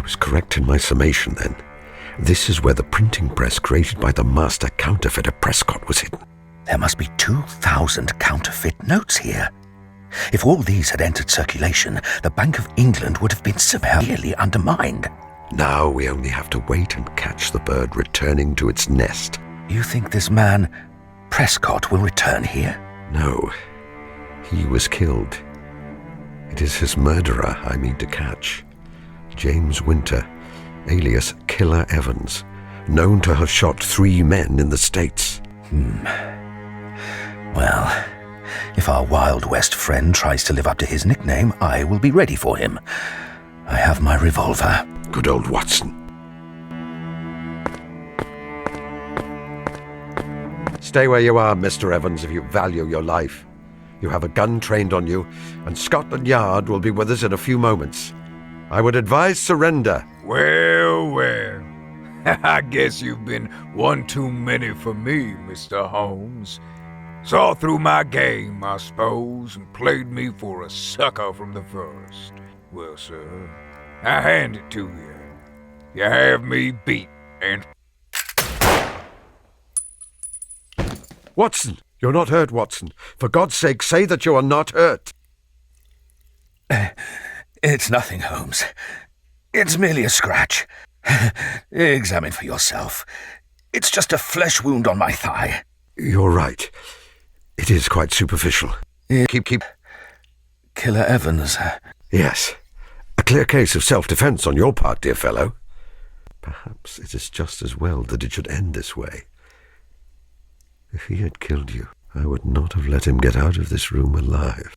was correct in my summation then. This is where the printing press created by the master counterfeiter Prescott was hidden. There must be 2,000 counterfeit notes here. If all these had entered circulation, the Bank of England would have been severely undermined. Now we only have to wait and catch the bird returning to its nest. You think this man, Prescott, will return here? No. He was killed. It is his murderer I mean to catch. James Winter, alias Killer Evans, known to have shot 3 men in the States. Well, if our Wild West friend tries to live up to his nickname, I will be ready for him. I have my revolver. Good old Watson. Stay where you are, Mr. Evans, if you value your life. You have a gun trained on you, and Scotland Yard will be with us in a few moments. I would advise surrender. Well, well. I guess you've been one too many for me, Mr. Holmes. Saw through my game, I suppose, and played me for a sucker from the first. Well, sir, I hand it to you. You have me beat, and... Watson! You're not hurt, Watson. For God's sake, say that you are not hurt. It's nothing, Holmes. It's merely a scratch. Examine for yourself. It's just a flesh wound on my thigh. You're right. It is quite superficial. Keep... Killer Evans. Yes. A clear case of self-defense on your part, dear fellow. Perhaps it is just as well that it should end this way. If he had killed you, I would not have let him get out of this room alive.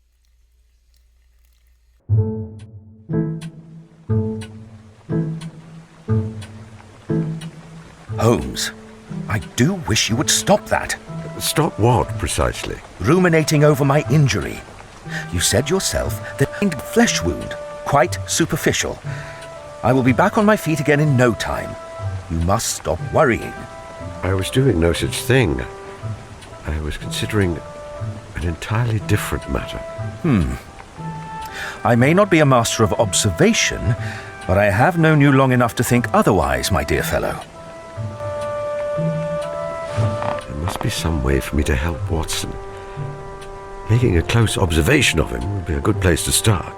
Holmes, I do wish you would stop that. Stop what, precisely? Ruminating over my injury. You said yourself that flesh wound, quite superficial. I will be back on my feet again in no time. You must stop worrying. I was doing no such thing. I was considering an entirely different matter. I may not be a master of observation, but I have known you long enough to think otherwise, my dear fellow. There must be some way for me to help Watson. Making a close observation of him would be a good place to start.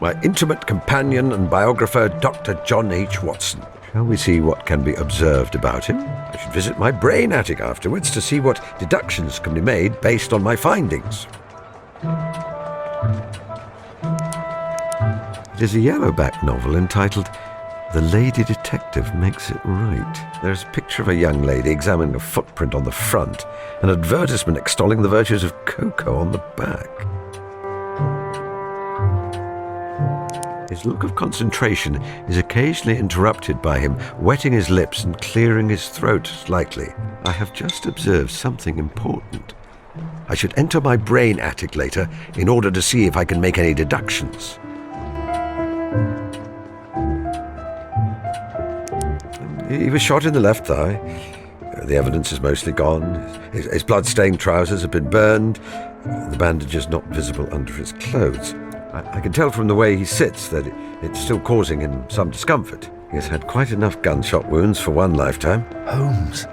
My intimate companion and biographer, Dr. John H. Watson. Shall we see what can be observed about him? I should visit my brain attic afterwards to see what deductions can be made based on my findings. It is a yellowback novel entitled The Lady Detective Makes It Right. There's a picture of a young lady examining a footprint on the front, an advertisement extolling the virtues of cocoa on the back. His look of concentration is occasionally interrupted by him wetting his lips and clearing his throat slightly. I have just observed something important. I should enter my brain attic later in order to see if I can make any deductions. He was shot in the left thigh. The evidence is mostly gone. His blood-stained trousers have been burned. The bandage is not visible under his clothes. I can tell from the way he sits that it's still causing him some discomfort. He has had quite enough gunshot wounds for one lifetime. Holmes,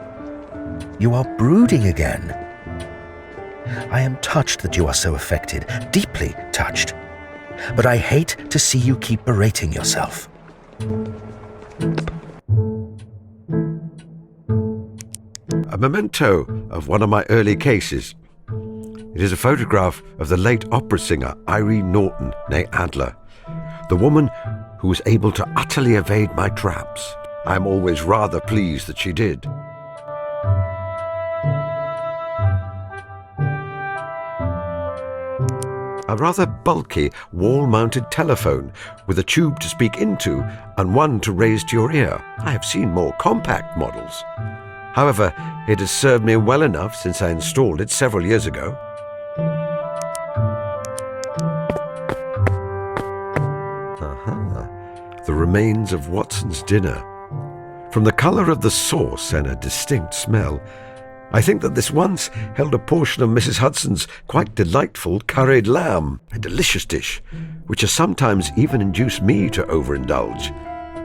you are brooding again. I am touched that you are so affected, deeply touched. But I hate to see you keep berating yourself. A memento of one of my early cases. It is a photograph of the late opera singer Irene Norton, née Adler, the woman who was able to utterly evade my traps. I am always rather pleased that she did. A rather bulky wall-mounted telephone with a tube to speak into and one to raise to your ear. I have seen more compact models. However, it has served me well enough since I installed it several years ago. The remains of Watson's dinner. From the colour of the sauce and a distinct smell, I think that this once held a portion of Mrs. Hudson's quite delightful curried lamb, a delicious dish, which has sometimes even induced me to overindulge.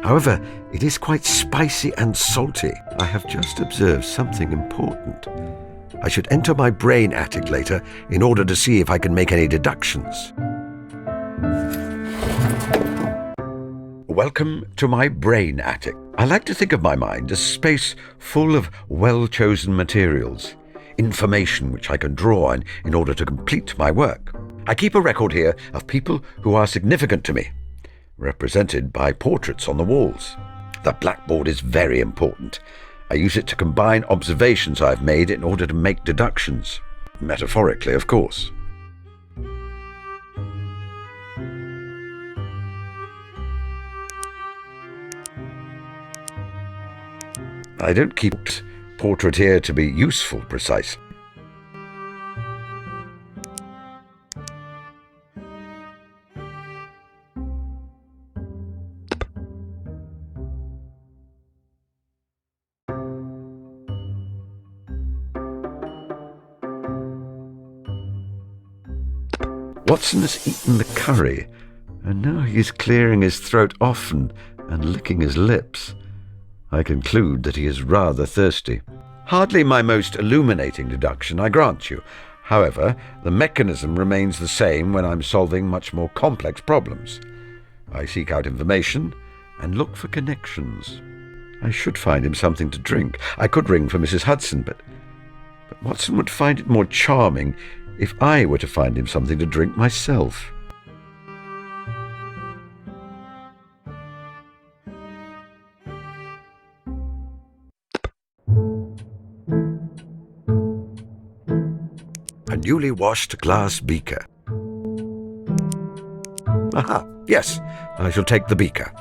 However, it is quite spicy and salty. I have just observed something important. I should enter my brain attic later in order to see if I can make any deductions. Welcome to my brain attic. I like to think of my mind as space full of well-chosen materials, information which I can draw on in order to complete my work. I keep a record here of people who are significant to me, represented by portraits on the walls. The blackboard is very important. I use it to combine observations I've made in order to make deductions. Metaphorically, of course. I don't keep portrait here to be useful, precise. Watson has eaten the curry, and now he is clearing his throat often and licking his lips. I conclude that he is rather thirsty. Hardly my most illuminating deduction, I grant you. However, the mechanism remains the same when I'm solving much more complex problems. I seek out information and look for connections. I should find him something to drink. I could ring for Mrs. Hudson, but Watson would find it more charming if I were to find him something to drink myself. A newly washed glass beaker. Aha, yes, I shall take the beaker.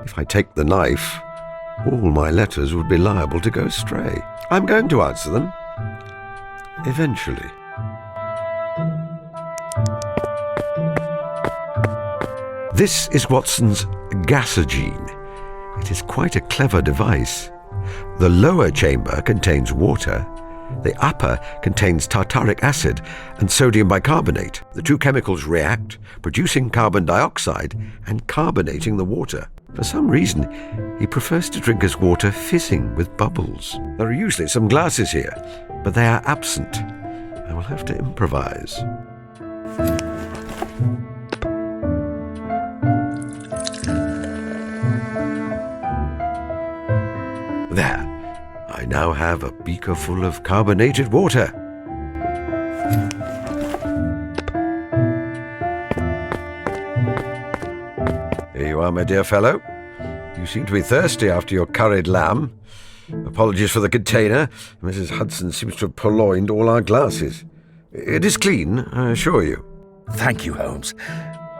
If I take the knife, all my letters would be liable to go astray. I'm going to answer them. Eventually. This is Watson's gasogene. It is quite a clever device. The lower chamber contains water. The upper contains tartaric acid and sodium bicarbonate. The two chemicals react, producing carbon dioxide and carbonating the water. For some reason, he prefers to drink his water fizzing with bubbles. There are usually some glasses here, but they are absent. I will have to improvise. There. I now have a beaker full of carbonated water. Here you are, my dear fellow. You seem to be thirsty after your curried lamb. Apologies for the container. Mrs. Hudson seems to have purloined all our glasses. It is clean, I assure you. Thank you, Holmes.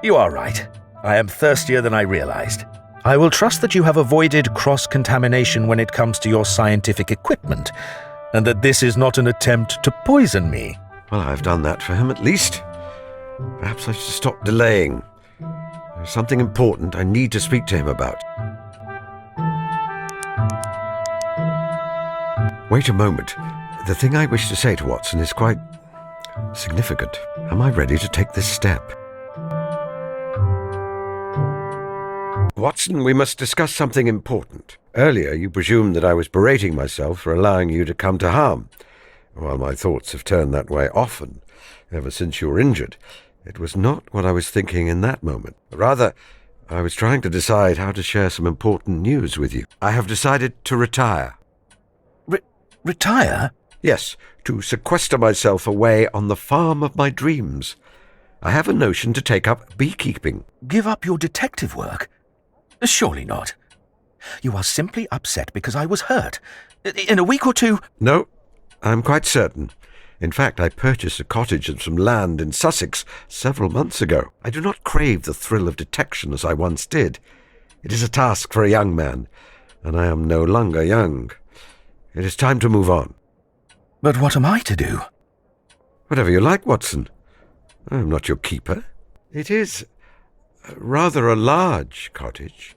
You are right. I am thirstier than I realized. I will trust that you have avoided cross-contamination when it comes to your scientific equipment, and that this is not an attempt to poison me. Well, I've done that for him at least. Perhaps I should stop delaying. There's something important I need to speak to him about. Wait a moment. The thing I wish to say to Watson is quite significant. Am I ready to take this step? Watson, we must discuss something important. Earlier, you presumed that I was berating myself for allowing you to come to harm. While my thoughts have turned that way often, ever since you were injured, it was not what I was thinking in that moment. Rather, I was trying to decide how to share some important news with you. I have decided to retire. Retire? Yes, to sequester myself away on the farm of my dreams. I have a notion to take up beekeeping. Give up your detective work? Surely not. You are simply upset because I was hurt. In a week or two... No, I'm quite certain. In fact, I purchased a cottage and some land in Sussex several months ago. I do not crave the thrill of detection as I once did. It is a task for a young man, and I am no longer young. It is time to move on. But what am I to do? Whatever you like, Watson. I am not your keeper. It is rather a large cottage.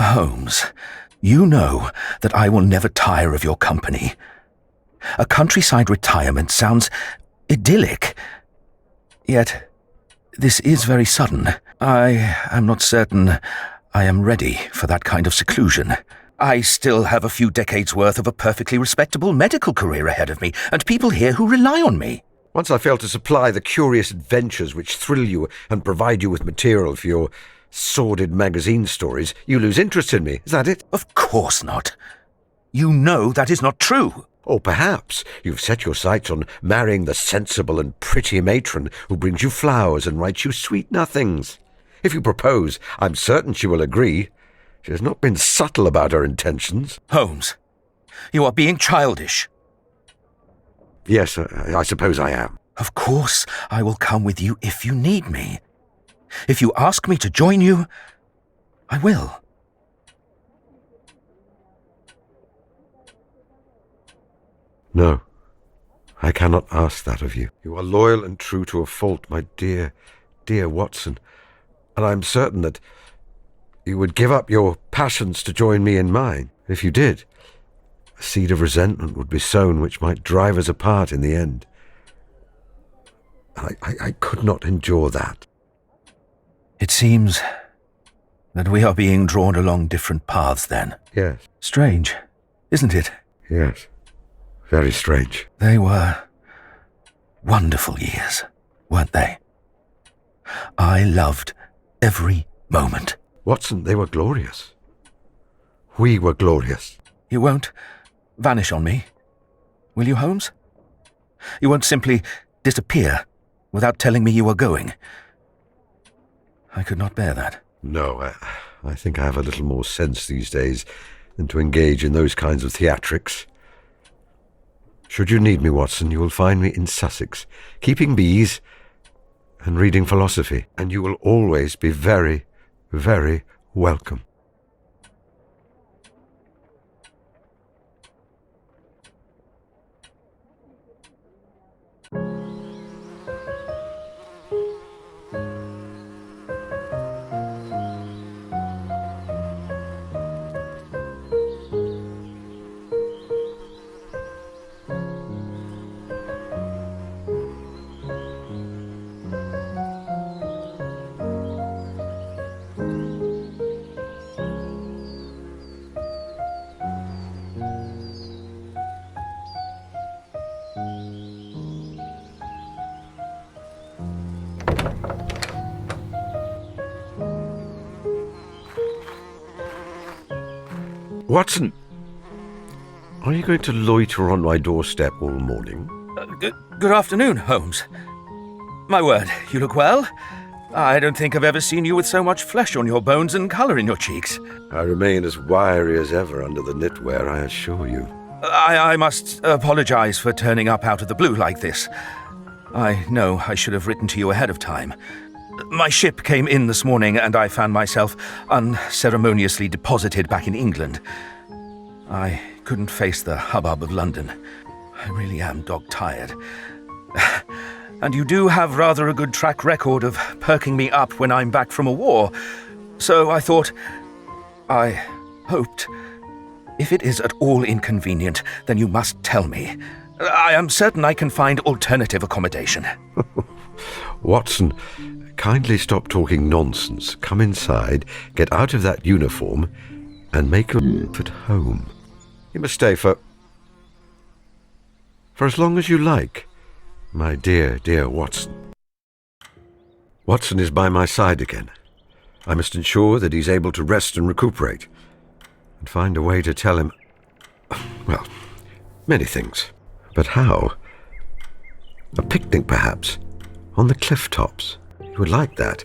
Holmes, you know that I will never tire of your company. A countryside retirement sounds idyllic. Yet, this is very sudden. I am not certain I am ready for that kind of seclusion. I still have a few decades' worth of a perfectly respectable medical career ahead of me, and people here who rely on me. Once I fail to supply the curious adventures which thrill you and provide you with material for your sordid magazine stories, you lose interest in me. Is that it? Of course not. You know that is not true. Or perhaps you've set your sights on marrying the sensible and pretty matron who brings you flowers and writes you sweet nothings. If you propose, I'm certain she will agree. She has not been subtle about her intentions. Holmes, you are being childish. Yes, I suppose I am. Of course, I will come with you if you need me. If you ask me to join you, I will. No, I cannot ask that of you. You are loyal and true to a fault, my dear, dear Watson, and I am certain that you would give up your passions to join me in mine. If you did, a seed of resentment would be sown which might drive us apart in the end. I could not endure that. It seems that we are being drawn along different paths then. Yes, Strange, isn't it? yes. Very strange. They were wonderful years, weren't they? I loved every moment. Watson, they were glorious. We were glorious. You won't vanish on me, will you, Holmes? You won't simply disappear without telling me you are going. I could not bear that. No, I think I have a little more sense these days than to engage in those kinds of theatrics. Should you need me, Watson, you will find me in Sussex, keeping bees and reading philosophy, and you will always be very, very welcome. Watson, are you going to loiter on my doorstep all morning? Good afternoon, Holmes. My word, you look well. I don't think I've ever seen you with so much flesh on your bones and colour in your cheeks. I remain as wiry as ever under the knitwear, I assure you. I must apologise for turning up out of the blue like this. I know I should have written to you ahead of time. My ship came in this morning and I found myself unceremoniously deposited back in England. I couldn't face the hubbub of London. I really am dog-tired. And you do have rather a good track record of perking me up when I'm back from a war. So I hoped, if it is at all inconvenient, then you must tell me. I am certain I can find alternative accommodation. Watson, kindly stop talking nonsense. Come inside, get out of that uniform, and make yourself at home. You must stay for as long as you like, my dear, dear Watson. Watson is by my side again. I must ensure that he's able to rest and recuperate, and find a way to tell him, well, many things. But how? A picnic, perhaps, on the cliff tops. He would like that.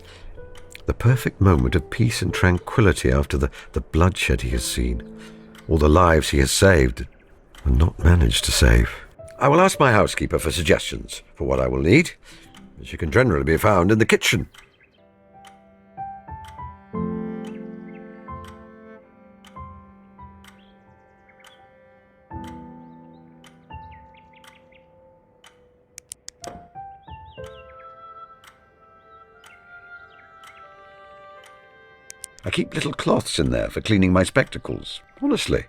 The perfect moment of peace and tranquility after the bloodshed he has seen, all the lives he has saved and not managed to save. I will ask my housekeeper for suggestions for what I will need. She can generally be found in the kitchen. I keep little cloths in there for cleaning my spectacles, honestly.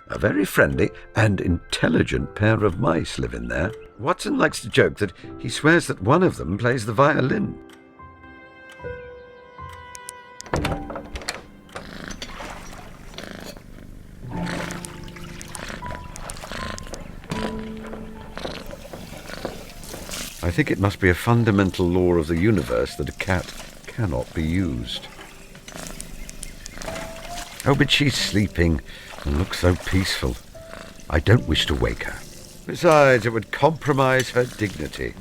A very friendly and intelligent pair of mice live in there. Watson likes to joke that he swears that one of them plays the violin. I think it must be a fundamental law of the universe that a cat cannot be used. Oh, but she's sleeping and looks so peaceful. I don't wish to wake her. Besides, it would compromise her dignity.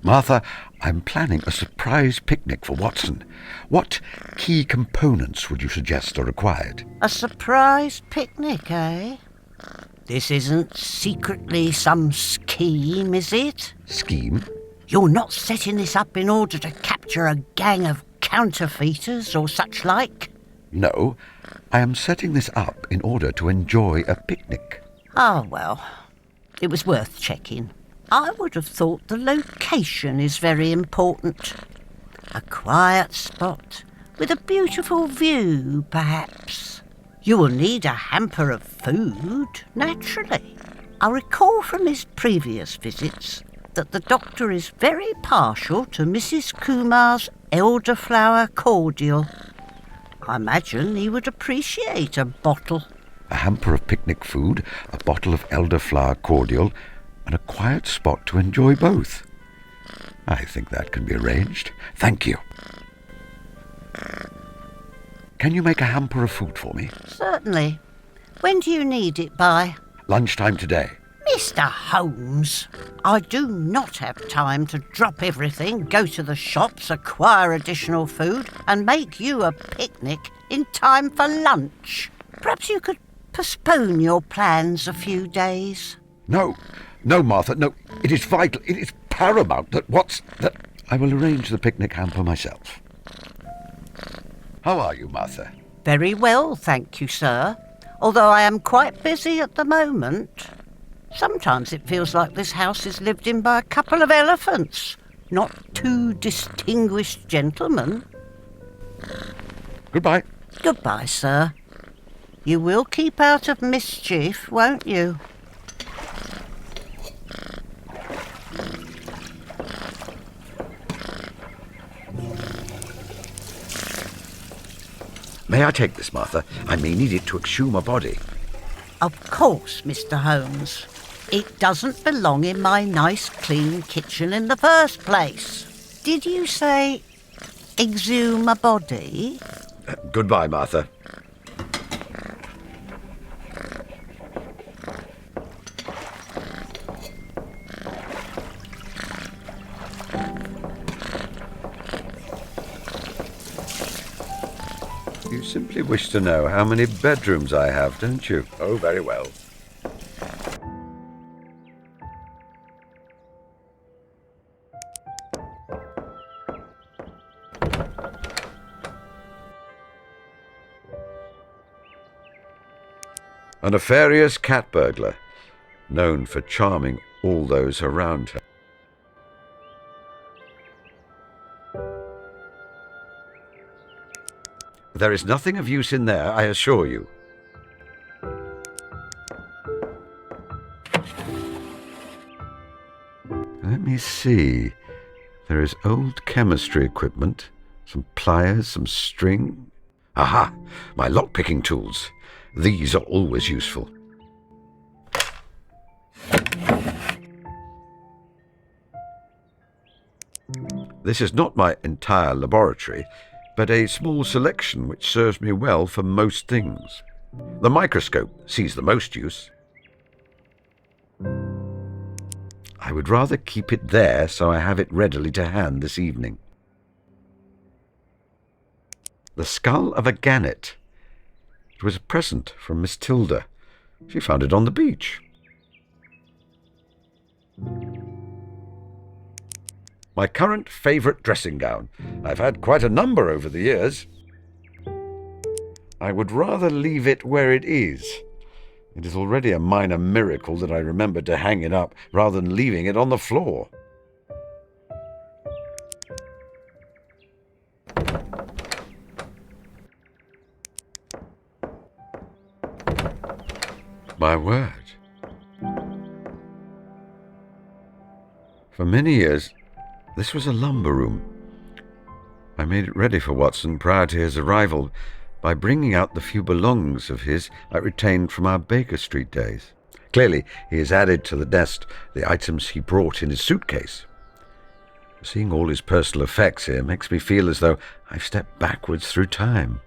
Martha, I'm planning a surprise picnic for Watson. What key components would you suggest are required? A surprise picnic, eh? This isn't secretly some scheme, is it? Scheme? You're not setting this up in order to capture a gang of counterfeiters or such like? No, I am setting this up in order to enjoy a picnic. Ah, well, it was worth checking. I would have thought the location is very important. A quiet spot with a beautiful view, perhaps. You will need a hamper of food, naturally. I recall from his previous visits that the doctor is very partial to Mrs. Kumar's elderflower cordial. I imagine he would appreciate a bottle. A hamper of picnic food, a bottle of elderflower cordial, and a quiet spot to enjoy both. I think that can be arranged. Thank you. Can you make a hamper of food for me? Certainly. When do you need it by? Lunchtime today. Mr. Holmes, I do not have time to drop everything, go to the shops, acquire additional food, and make you a picnic in time for lunch. Perhaps you could postpone your plans a few days. No, Martha, no. It is vital, it is paramount that I will arrange the picnic hamper myself. How are you, Martha? Very well, thank you, sir. Although I am quite busy at the moment. Sometimes it feels like this house is lived in by a couple of elephants, not two distinguished gentlemen. Goodbye. Goodbye, sir. You will keep out of mischief, won't you? May I take this, Martha? I may need it to exhume a body. Of course, Mr. Holmes. It doesn't belong in my nice, clean kitchen in the first place. Did you say exhume a body? Goodbye, Martha. You simply wish to know how many bedrooms I have, don't you? Oh, very well. A nefarious cat burglar, known for charming all those around her. There is nothing of use in there, I assure you. Let me see. There is old chemistry equipment, some pliers, some string. Aha! My lock-picking tools. These are always useful. This is not my entire laboratory, but a small selection which serves me well for most things. The microscope sees the most use. I would rather keep it there so I have it readily to hand this evening. The skull of a gannet. It was a present from Miss Tilda. She found it on the beach. My current favourite dressing gown. I've had quite a number over the years. I would rather leave it where it is. It is already a minor miracle that I remembered to hang it up rather than leaving it on the floor. My word. For many years, this was a lumber room. I made it ready for Watson prior to his arrival by bringing out the few belongings of his I retained from our Baker Street days. Clearly, he has added to the nest the items he brought in his suitcase. Seeing all his personal effects here makes me feel as though I've stepped backwards through time.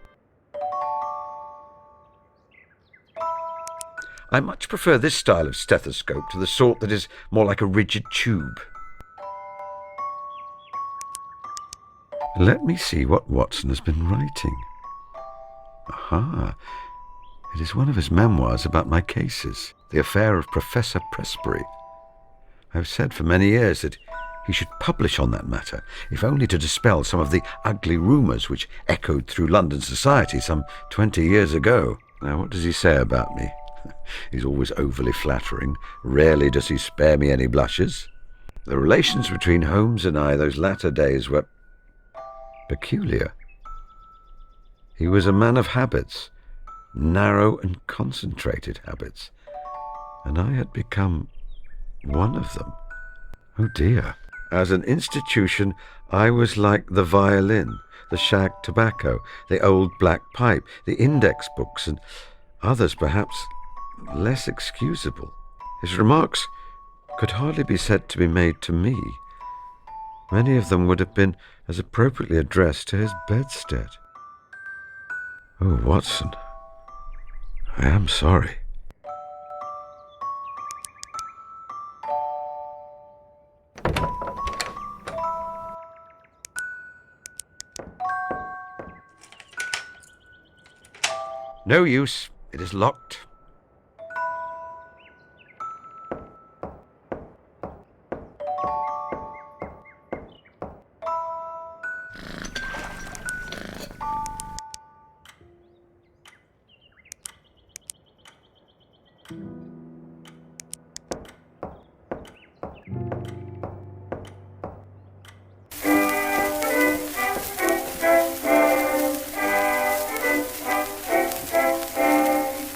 I much prefer this style of stethoscope to the sort that is more like a rigid tube. Let me see what Watson has been writing. Aha, it is one of his memoirs about my cases, the affair of Professor Presbury. I have said for many years that he should publish on that matter, if only to dispel some of the ugly rumours which echoed through London society some 20 years ago. Now, what does he say about me? He's always overly flattering. Rarely does he spare me any blushes. The relations between Holmes and I those latter days were peculiar. He was a man of habits, narrow and concentrated habits, and I had become one of them. Oh dear. As an institution, I was like the violin, the shag tobacco, the old black pipe, the index books, and others perhaps less excusable. His remarks could hardly be said to be made to me. Many of them would have been as appropriately addressed to his bedstead. Oh, Watson, I am sorry. No use. It is locked.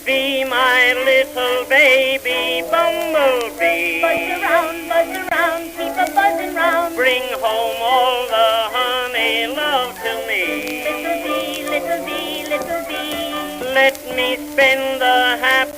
Be my little baby bumblebee. Buzz around, keep a buzzing round. Bring home all the honey love to me. Little bee, little bee, little bee. Let me spend the happy.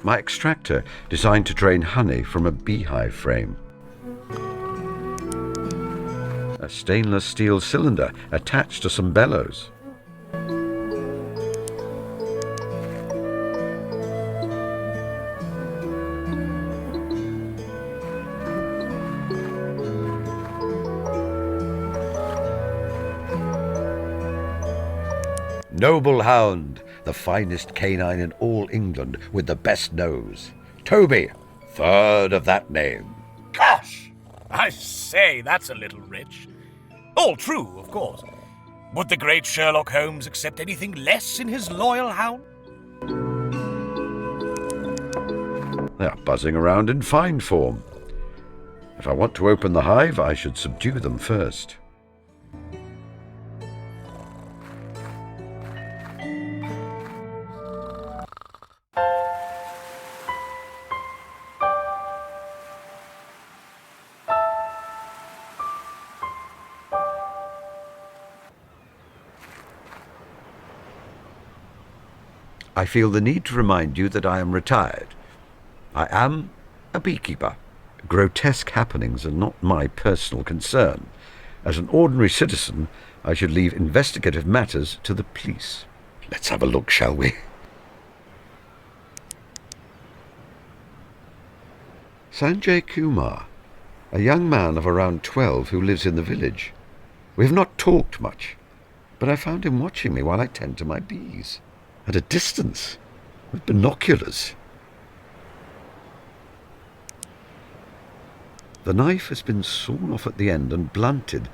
My extractor, designed to drain honey from a beehive frame. A stainless steel cylinder attached to some bellows. Noble hound, the finest canine in all England with the best nose. Toby, third of that name. Gosh! I say, that's a little rich. All true, of course. Would the great Sherlock Holmes accept anything less in his loyal hound? They are buzzing around in fine form. If I want to open the hive, I should subdue them first. I feel the need to remind you that I am retired. I am a beekeeper. Grotesque happenings are not my personal concern. As an ordinary citizen, I should leave investigative matters to the police. Let's have a look, shall we? Sanjay Kumar, a young man of around 12 who lives in the village. We have not talked much, but I found him watching me while I tend to my bees, at a distance, with binoculars. The knife has been sawn off at the end and blunted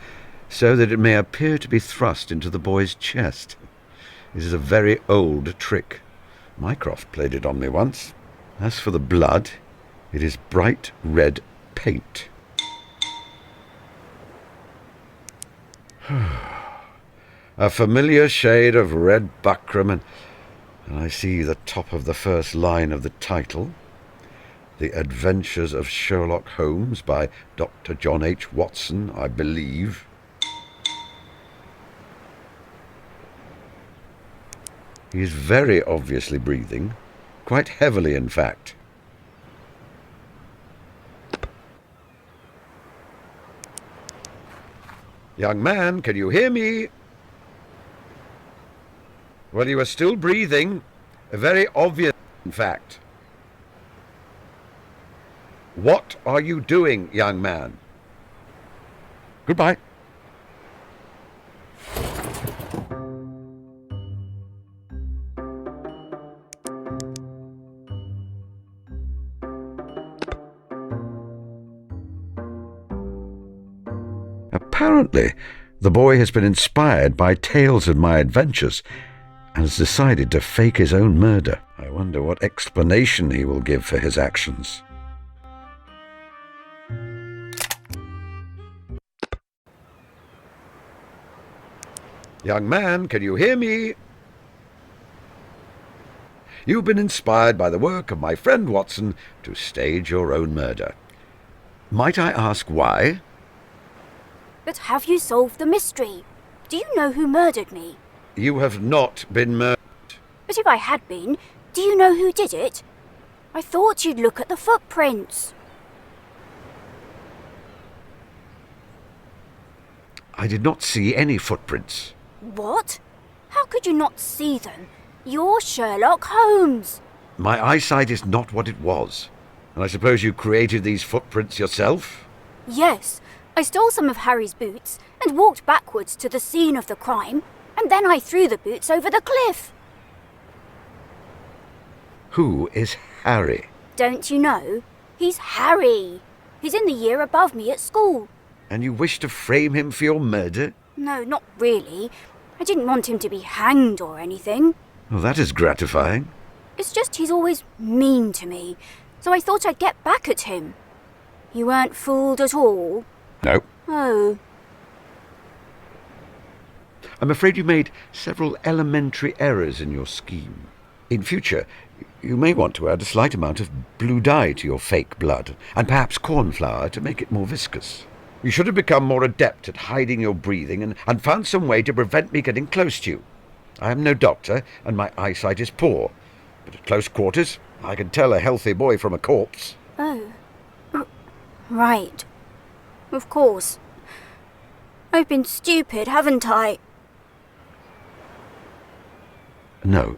so that it may appear to be thrust into the boy's chest. It is a very old trick. Mycroft played it on me once. As for the blood, it is bright red paint. A familiar shade of red buckram, and I see the top of the first line of the title. The Adventures of Sherlock Holmes by Dr. John H. Watson, I believe. He is very obviously breathing, quite heavily in fact. Young man, can you hear me? Well, you are still breathing, very obvious in fact. What are you doing, young man? Goodbye. Apparently, the boy has been inspired by tales of my adventures and has decided to fake his own murder. I wonder what explanation he will give for his actions. Young man, can you hear me? You've been inspired by the work of my friend Watson to stage your own murder. Might I ask why? But have you solved the mystery? Do you know who murdered me? You have not been murdered. But if I had been, do you know who did it? I thought you'd look at the footprints. I did not see any footprints. What? How could you not see them? You're Sherlock Holmes. My eyesight is not what it was. And I suppose you created these footprints yourself? Yes, I stole some of Harry's boots and walked backwards to the scene of the crime, and then I threw the boots over the cliff. Who is Harry? Don't you know? He's Harry. He's in the year above me at school. And you wish to frame him for your murder? No, not really. I didn't want him to be hanged or anything. Well, that is gratifying. It's just he's always mean to me, so I thought I'd get back at him. You weren't fooled at all? No. Oh. I'm afraid you made several elementary errors in your scheme. In future, you may want to add a slight amount of blue dye to your fake blood, and perhaps cornflour to make it more viscous. You should have become more adept at hiding your breathing and found some way to prevent me getting close to you. I am no doctor, and my eyesight is poor, but at close quarters, I can tell a healthy boy from a corpse. Oh. Right. Of course. I've been stupid, haven't I? No,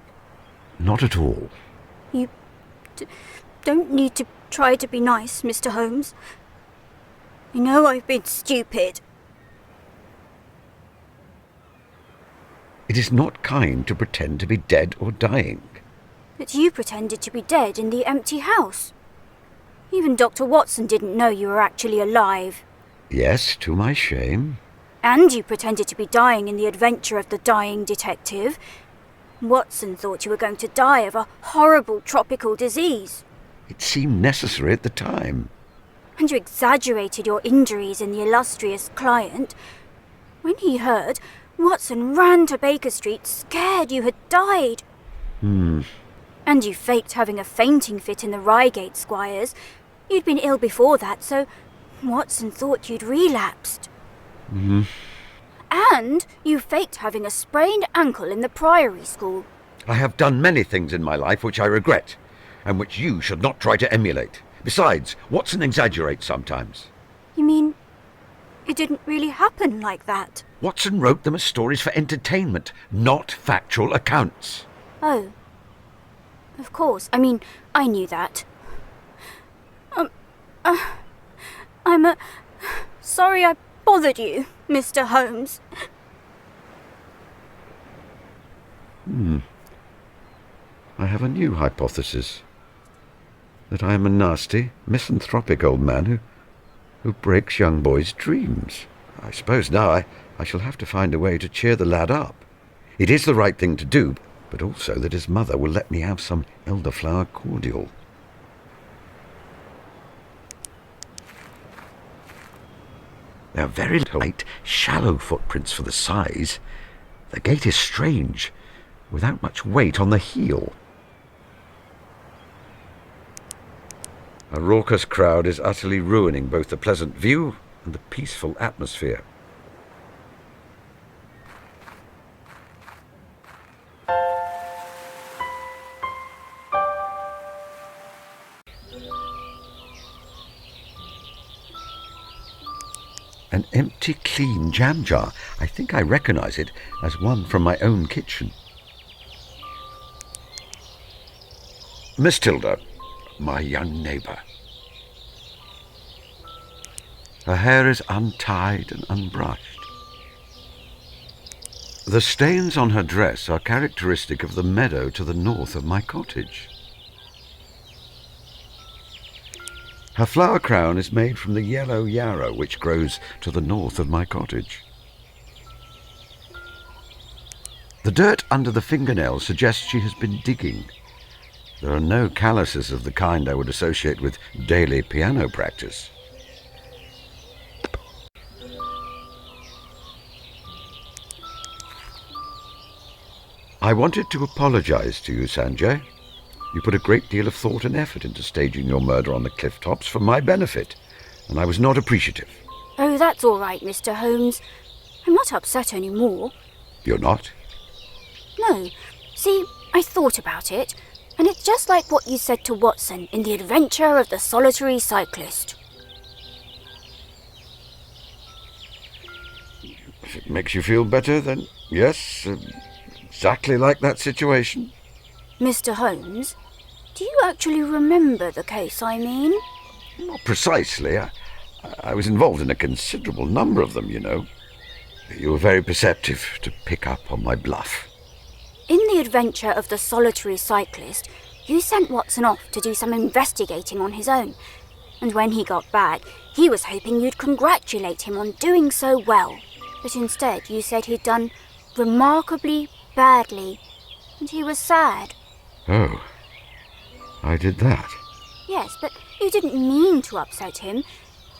not at all. You don't need to try to be nice, Mr. Holmes. I know I've been stupid. It is not kind to pretend to be dead or dying. But you pretended to be dead in the empty house. Even Dr. Watson didn't know you were actually alive. Yes, to my shame. And you pretended to be dying in the adventure of the dying detective. Watson thought you were going to die of a horrible tropical disease. It seemed necessary at the time. And you exaggerated your injuries in the illustrious client. When he heard, Watson ran to Baker Street scared you had died. And you faked having a fainting fit in the Reigate Squires. You'd been ill before that, so Watson thought you'd relapsed. And you faked having a sprained ankle in the Priory School. I have done many things in my life which I regret, and which you should not try to emulate. Besides, Watson exaggerates sometimes. You mean it didn't really happen like that? Watson wrote them as stories for entertainment, not factual accounts. Oh. Of course. I mean, I knew that. I'm sorry I bothered you, Mr. Holmes. I have a new hypothesis. That I am a nasty, misanthropic old man who breaks young boys' dreams. I suppose now I shall have to find a way to cheer the lad up. It is the right thing to do, but also that his mother will let me have some elderflower cordial. They are very light, shallow footprints for the size. The gait is strange, without much weight on the heel. A raucous crowd is utterly ruining both the pleasant view and the peaceful atmosphere. An empty, clean jam jar. I think I recognize it as one from my own kitchen. Miss Tilda, my young neighbour. Her hair is untied and unbrushed. The stains on her dress are characteristic of the meadow to the north of my cottage. Her flower crown is made from the yellow yarrow which grows to the north of my cottage. The dirt under the fingernails suggests she has been digging. There are no calluses of the kind I would associate with daily piano practice. I wanted to apologize to you, Sanjay. You put a great deal of thought and effort into staging your murder on the cliff tops for my benefit, and I was not appreciative. Oh, that's all right, Mr. Holmes. I'm not upset anymore. You're not? No. See, I thought about it, and it's just like what you said to Watson in The Adventure of the Solitary Cyclist. If it makes you feel better, then yes, exactly like that situation. Mr. Holmes, do you actually remember the case I mean? Not precisely. I was involved in a considerable number of them, you know. You were very perceptive to pick up on my bluff. In The Adventure of the Solitary Cyclist, you sent Watson off to do some investigating on his own, and when he got back, he was hoping you'd congratulate him on doing so well. But instead you said he'd done remarkably badly, and he was sad. Oh, I did that. Yes, but you didn't mean to upset him.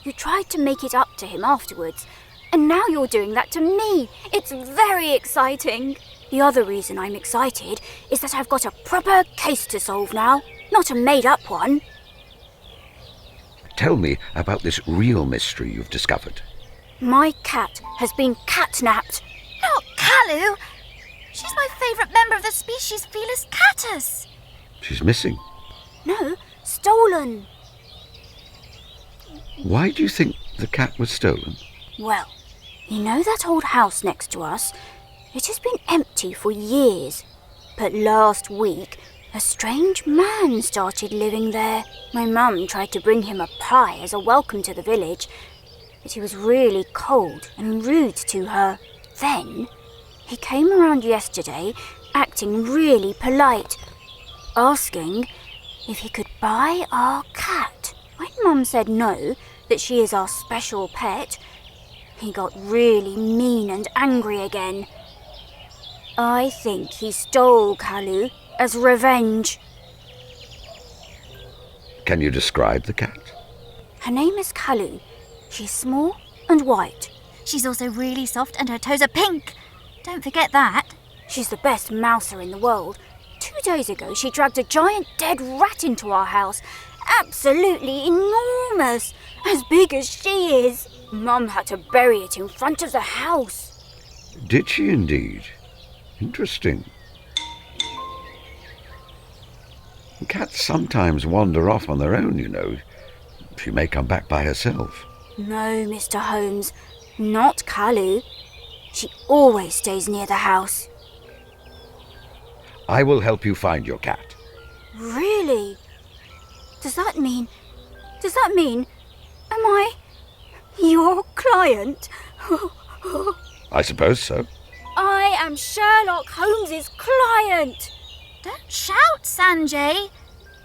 You tried to make it up to him afterwards, and now you're doing that to me. It's very exciting. The other reason I'm excited is that I've got a proper case to solve now, not a made-up one. Tell me about this real mystery you've discovered. My cat has been catnapped. Not Kalu! She's my favourite member of the species Felis catus. She's missing. No, stolen. Why do you think the cat was stolen? Well, you know that old house next to us? It has been empty for years. But last week, a strange man started living there. My mum tried to bring him a pie as a welcome to the village, but he was really cold and rude to her. Then, he came around yesterday, acting really polite, asking if he could buy our cat. When Mum said no, that she is our special pet, he got really mean and angry again. I think he stole Kalu as revenge. Can you describe the cat? Her name is Kalu. She's small and white. She's also really soft and her toes are pink. Don't forget that. She's the best mouser in the world. 2 days ago, she dragged a giant dead rat into our house. Absolutely enormous. As big as she is. Mum had to bury it in front of the house. Did she indeed? Interesting. Cats sometimes wander off on their own, you know. She may come back by herself. No, Mr. Holmes. Not Kalu. She always stays near the house. I will help you find your cat. Really? Does that mean Am I your client? I suppose so. I am Sherlock Holmes's client. Don't shout, Sanjay.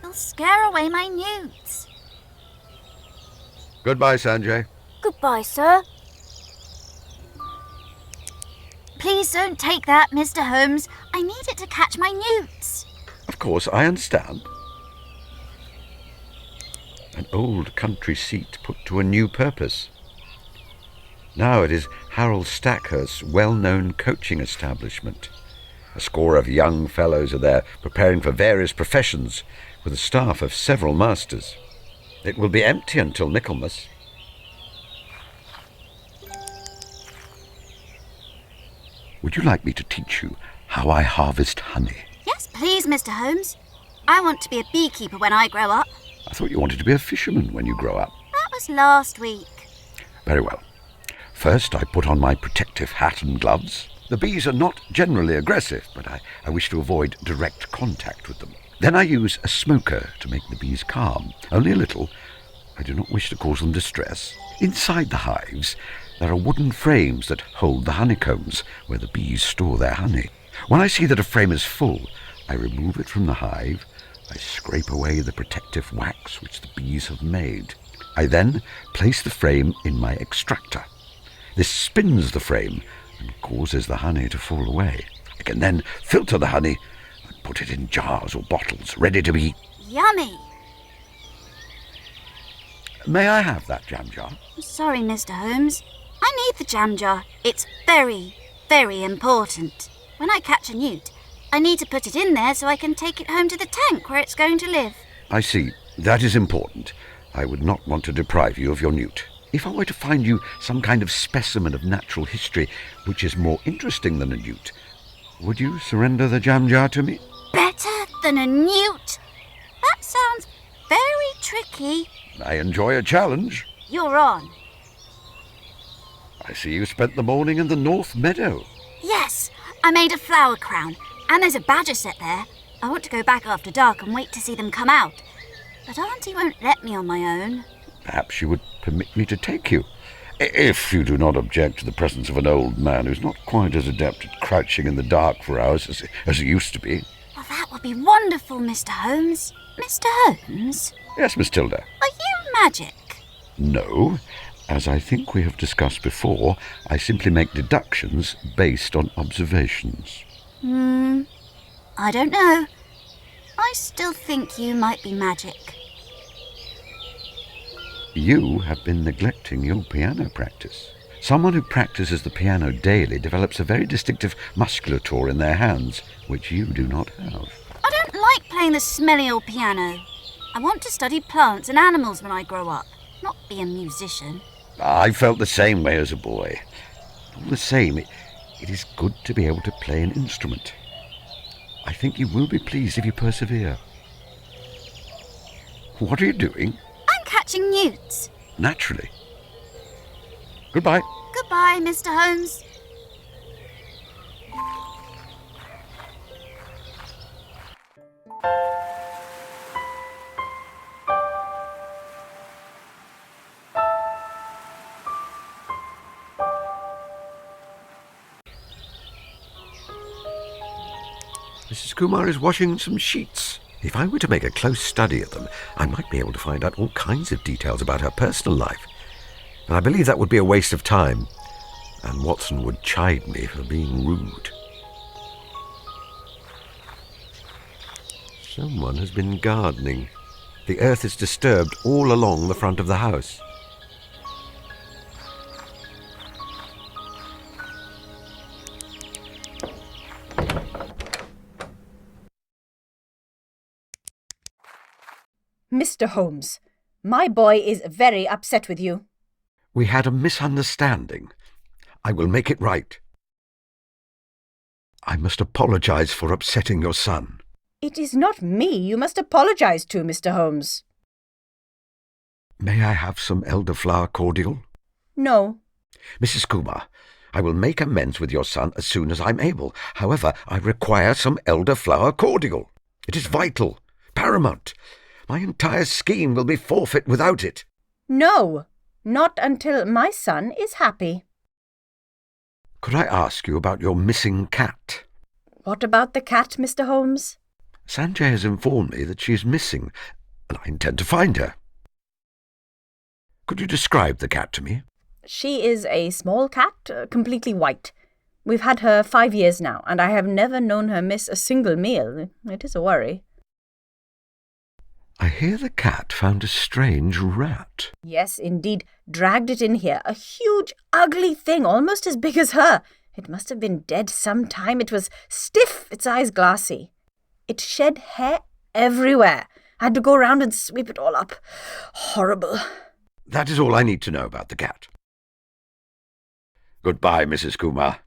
You'll scare away my newts. Goodbye, Sanjay. Goodbye, sir. Please don't take that, Mr. Holmes. I need it to catch my newts. Of course, I understand. An old country seat put to a new purpose. Now it is Harold Stackhurst's well-known coaching establishment. A score of young fellows are there preparing for various professions with a staff of several masters. It will be empty until Michaelmas. Would you like me to teach you how I harvest honey? Yes, please, Mr. Holmes. I want to be a beekeeper when I grow up. I thought you wanted to be a fisherman when you grow up. That was last week. Very well. First, I put on my protective hat and gloves. The bees are not generally aggressive, but I wish to avoid direct contact with them. Then I use a smoker to make the bees calm, only a little. I do not wish to cause them distress. Inside the hives, there are wooden frames that hold the honeycombs, where the bees store their honey. When I see that a frame is full, I remove it from the hive. I scrape away the protective wax which the bees have made. I then place the frame in my extractor. This spins the frame and causes the honey to fall away. I can then filter the honey and put it in jars or bottles, ready to be... Yummy. May I have that jam jar? I'm sorry, Mr. Holmes. I need the jam jar. It's very, very important. When I catch a newt, I need to put it in there so I can take it home to the tank where it's going to live. I see. That is important. I would not want to deprive you of your newt. If I were to find you some kind of specimen of natural history which is more interesting than a newt, would you surrender the jam jar to me? Better than a newt? That sounds very tricky. I enjoy a challenge. You're on. I see you spent the morning in the North Meadow. Yes, I made a flower crown, and there's a badger set there. I want to go back after dark and wait to see them come out. But Auntie won't let me on my own. Perhaps you would permit me to take you, if you do not object to the presence of an old man who's not quite as adept at crouching in the dark for hours as he used to be. Well, that would be wonderful, Mr. Holmes. Mr. Holmes? Yes, Miss Tilda. Are you magic? No. As I think we have discussed before, I simply make deductions based on observations. I don't know. I still think you might be magic. You have been neglecting your piano practice. Someone who practices the piano daily develops a very distinctive musculature in their hands, which you do not have. I don't like playing the smelly old piano. I want to study plants and animals when I grow up, not be a musician. I felt the same way as a boy. All the same, it is good to be able to play an instrument. I think you will be pleased if you persevere. What are you doing? I'm catching newts. Naturally. Goodbye. Goodbye, Mr. Holmes. Mrs. Kumar is washing some sheets. If I were to make a close study of them, I might be able to find out all kinds of details about her personal life. And I believe that would be a waste of time, and Watson would chide me for being rude. Someone has been gardening. The earth is disturbed all along the front of the house. Mr. Holmes, my boy is very upset with you. We had a misunderstanding. I will make it right. I must apologize for upsetting your son. It is not me you must apologize to, Mr. Holmes. May I have some elderflower cordial? No. Mrs. Kumar, I will make amends with your son as soon as I'm able. However, I require some elderflower cordial. It is vital, paramount. My entire scheme will be forfeit without it. No, Not until my son is happy. Could I ask you about your missing cat? What about the cat, Mr. Holmes? Sanjay has informed me that she is missing, and I intend to find her. Could you describe the cat to me? She is a small cat, completely white. We've had her 5 years now, and I have never known her miss a single meal. It is a worry. I hear the cat found a strange rat. Yes, indeed. Dragged it in here. A huge, ugly thing, almost as big as her. It must have been dead some time. It was stiff, its eyes glassy. It shed hair everywhere. I had to go round and sweep it all up. Horrible. That is all I need to know about the cat. Goodbye, Mrs. Kumar.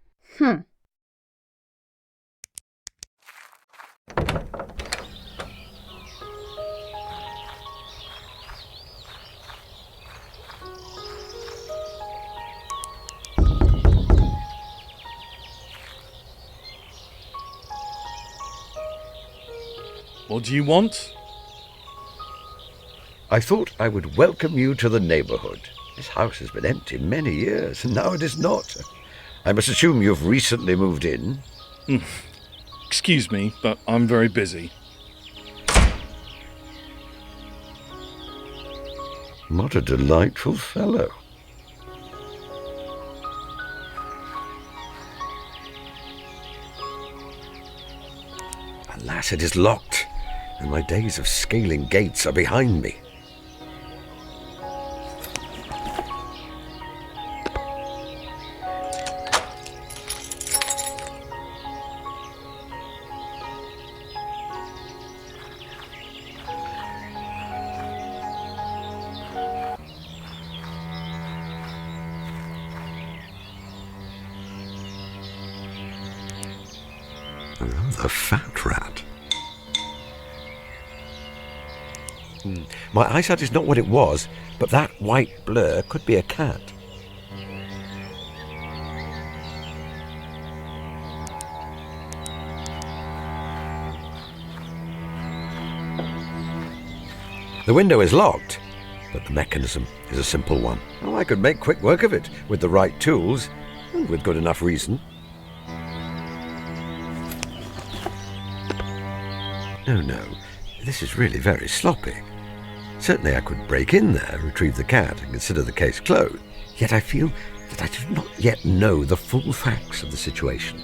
What do you want? I thought I would welcome you to the neighbourhood. This house has been empty many years, and now it is not. I must assume you've recently moved in. Excuse me, but I'm very busy. What a delightful fellow. Alas, it is locked, and my days of scaling gates are behind me. A rather fat rat. My eyesight is not what it was, but that white blur could be a cat. The window is locked, but the mechanism is a simple one. Oh, I could make quick work of it with the right tools and with good enough reason. Oh no, this is really very sloppy. Certainly I could break in there, retrieve the cat, and consider the case closed. Yet I feel that I do not yet know the full facts of the situation.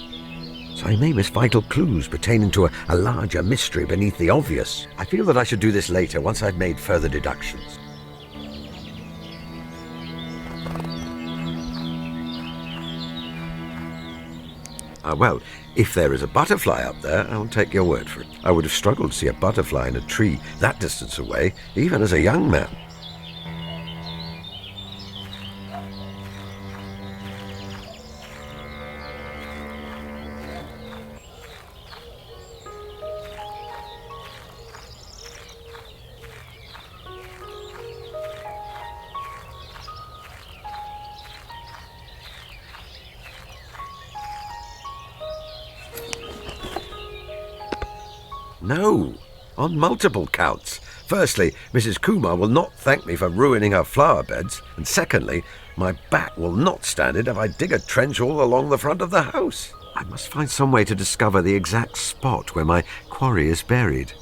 So I may miss vital clues pertaining to a larger mystery beneath the obvious. I feel that I should do this later, once I've made further deductions. Well, if there is a butterfly up there, I'll take your word for it. I would have struggled to see a butterfly in a tree that distance away, even as a young man. No, on multiple counts. Firstly, Mrs. Kumar will not thank me for ruining her flower beds, and secondly, my back will not stand it if I dig a trench all along the front of the house. I must find some way to discover the exact spot where my quarry is buried.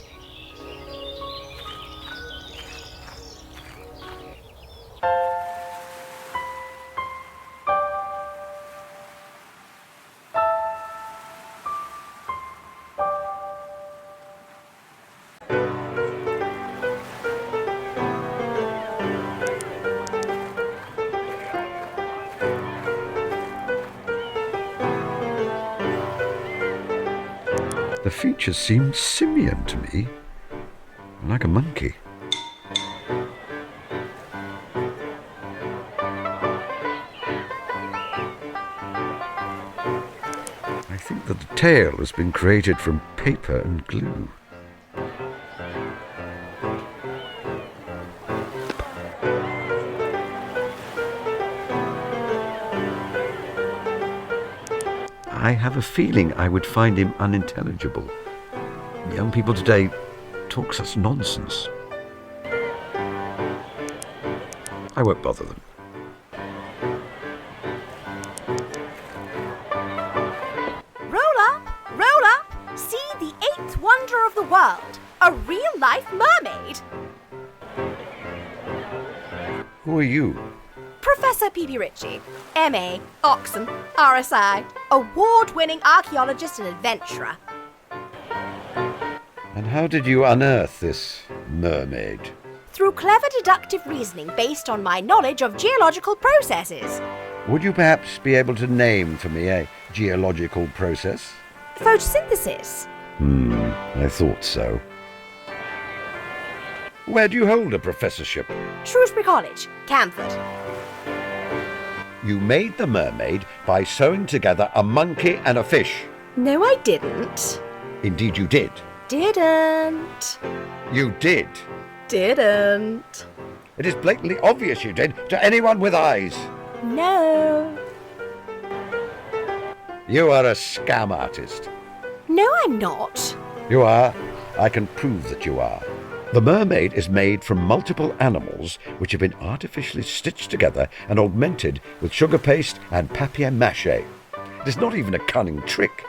The features seemed simian to me, like a monkey. I think that the tail has been created from paper and glue. I have a feeling I would find him unintelligible. Young people today talk such nonsense. I won't bother them. wonder of the world, a real-life mermaid. Who are you? Professor P.P. Ritchie, M.A., Oxon, RSI, award-winning archaeologist and adventurer. And how did you unearth this mermaid? Through clever deductive reasoning based on my knowledge of geological processes. Would you perhaps be able to name for me a geological process? Photosynthesis. I thought so. Where do you hold a professorship? Shrewsbury College, Camford. You made the mermaid by sewing together a monkey and a fish. No, I didn't. Indeed you did. Didn't. You did. Didn't. It is blatantly obvious you did to anyone with eyes. No. You are a scam artist. No, I'm not. You are. I can prove that you are. The mermaid is made from multiple animals which have been artificially stitched together and augmented with sugar paste and papier-mâché. It is not even a cunning trick.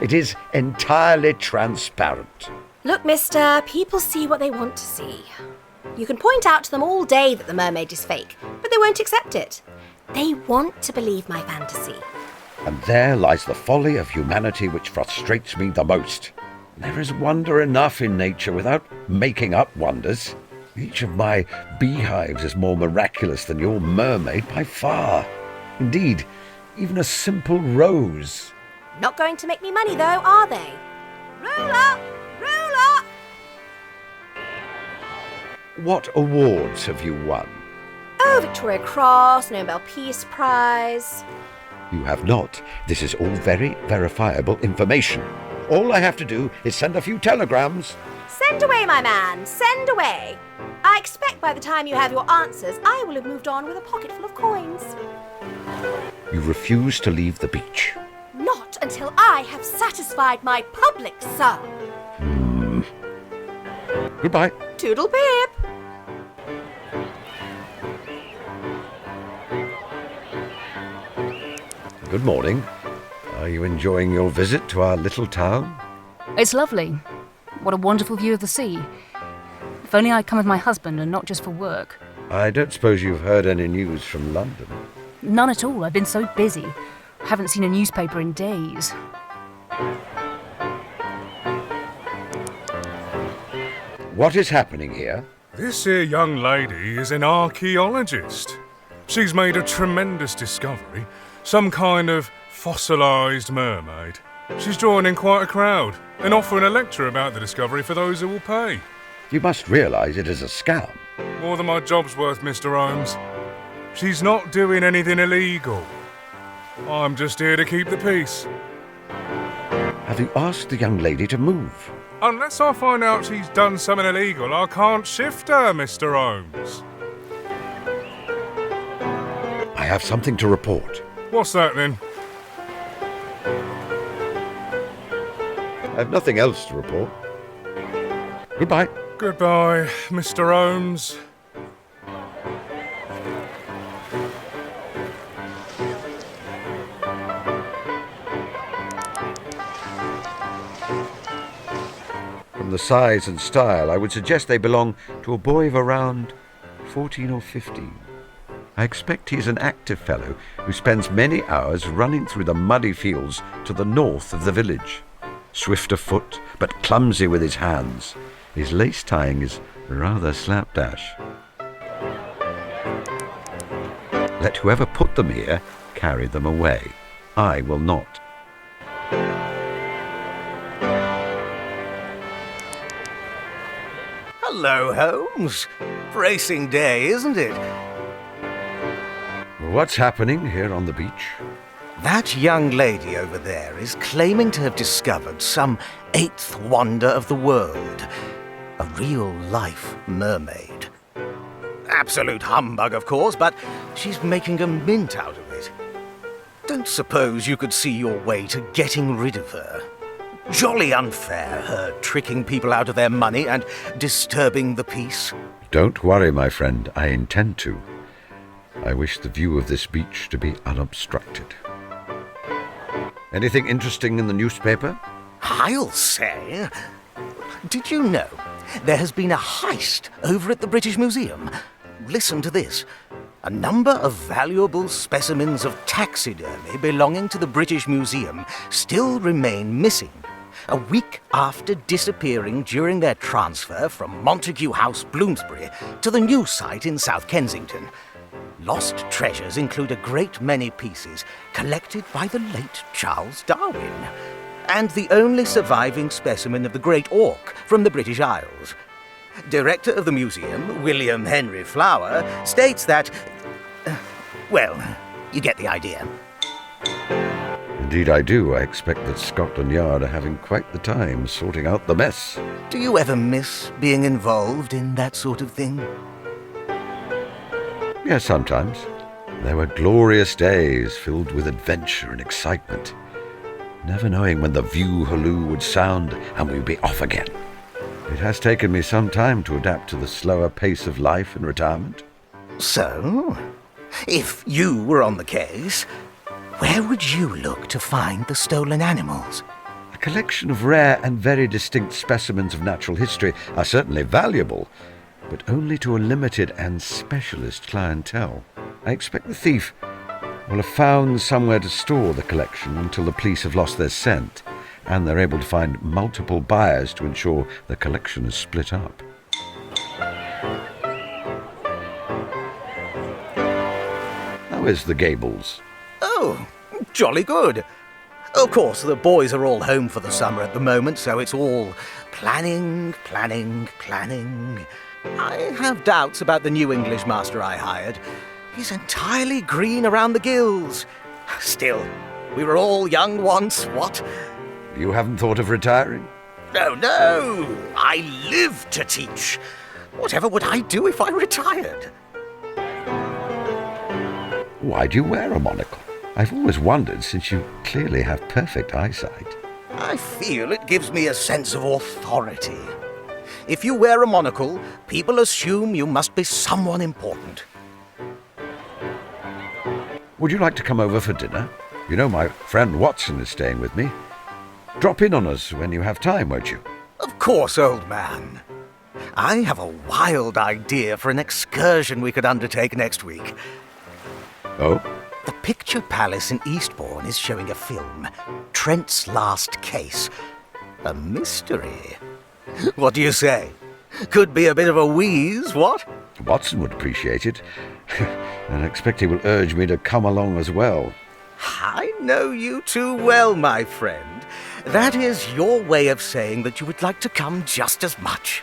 It is entirely transparent. Look, mister, people see what they want to see. You can point out to them all day that the mermaid is fake, but they won't accept it. They want to believe my fantasy. And there lies the folly of humanity which frustrates me the most. There is wonder enough in nature without making up wonders. Each of my beehives is more miraculous than your mermaid by far. Indeed, even a simple rose. Not going to make me money, though, are they? Roll up! Roll up! What awards have you won? Oh, Victoria Cross, Nobel Peace Prize. You have not. This is all very verifiable information. All I have to do is send a few telegrams. Send away, my man, send away. I expect by the time you have your answers, I will have moved on with a pocket full of coins. You refuse to leave the beach. Not until I have satisfied my public, sir. Goodbye. Toodle pip. Good morning. Are you enjoying your visit to our little town? It's lovely. What a wonderful view of the sea. If only I'd come with my husband and not just for work. I don't suppose you've heard any news from London. None at all. I've been so busy. I haven't seen a newspaper in days. What is happening here? This here young lady is an archaeologist. She's made a tremendous discovery, some kind of fossilised mermaid. She's drawing in quite a crowd and offering a lecture about the discovery for those who will pay. You must realise it is a scam. More than my job's worth, Mr. Holmes. She's not doing anything illegal. I'm just here to keep the peace. Have you asked the young lady to move? Unless I find out she's done something illegal, I can't shift her, Mr. Holmes. I have something to report. What's that then? I have nothing else to report. Goodbye. Goodbye, Mr. Holmes. From the size and style, I would suggest they belong to a boy of around 14 or 15. I expect he's an active fellow who spends many hours running through the muddy fields to the north of the village. Swift of foot, but clumsy with his hands. His lace tying is rather slapdash. Let whoever put them here carry them away. I will not. Hello, Holmes. Bracing day, isn't it? What's happening here on the beach? That young lady over there is claiming to have discovered some eighth wonder of the world. A real-life mermaid. Absolute humbug, of course, but she's making a mint out of it. Don't suppose you could see your way to getting rid of her? Jolly unfair, her tricking people out of their money and disturbing the peace. Don't worry, my friend. I intend to. I wish the view of this beach to be unobstructed. Anything interesting in the newspaper? I'll say. Did you know there has been a heist over at the British Museum? Listen to this. A number of valuable specimens of taxidermy belonging to the British Museum still remain missing, a week after disappearing during their transfer from Montague House, Bloomsbury, to the new site in South Kensington. Lost treasures include a great many pieces collected by the late Charles Darwin, and the only surviving specimen of the great auk from the British Isles. Director of the museum, William Henry Flower, states that... well, you get the idea. Indeed I do. I expect that Scotland Yard are having quite the time sorting out the mess. Do you ever miss being involved in that sort of thing? Yes, sometimes. There were glorious days filled with adventure and excitement, never knowing when the view halloo would sound and we'd be off again. It has taken me some time to adapt to the slower pace of life in retirement. So, if you were on the case, where would you look to find the stolen animals? A collection of rare and very distinct specimens of natural history are certainly valuable, but only to a limited and specialist clientele. I expect the thief will have found somewhere to store the collection until the police have lost their scent, and they're able to find multiple buyers to ensure the collection is split up. How is the Gables? Oh, jolly good. Of course, the boys are all home for the summer at the moment, so it's all planning. I have doubts about the new English master I hired. He's entirely green around the gills. Still, we were all young once, what? You haven't thought of retiring? No. I live to teach. Whatever would I do if I retired? Why do you wear a monocle? I've always wondered, since you clearly have perfect eyesight. I feel it gives me a sense of authority. If you wear a monocle, people assume you must be someone important. Would you like to come over for dinner? You know my friend Watson is staying with me. Drop in on us when you have time, won't you? Of course, old man. I have a wild idea for an excursion we could undertake next week. Oh? The Picture Palace in Eastbourne is showing a film, Trent's Last Case. A mystery. What do you say? Could be a bit of a wheeze, what? Watson would appreciate it. And I expect he will urge me to come along as well. I know you too well, my friend. That is your way of saying that you would like to come just as much.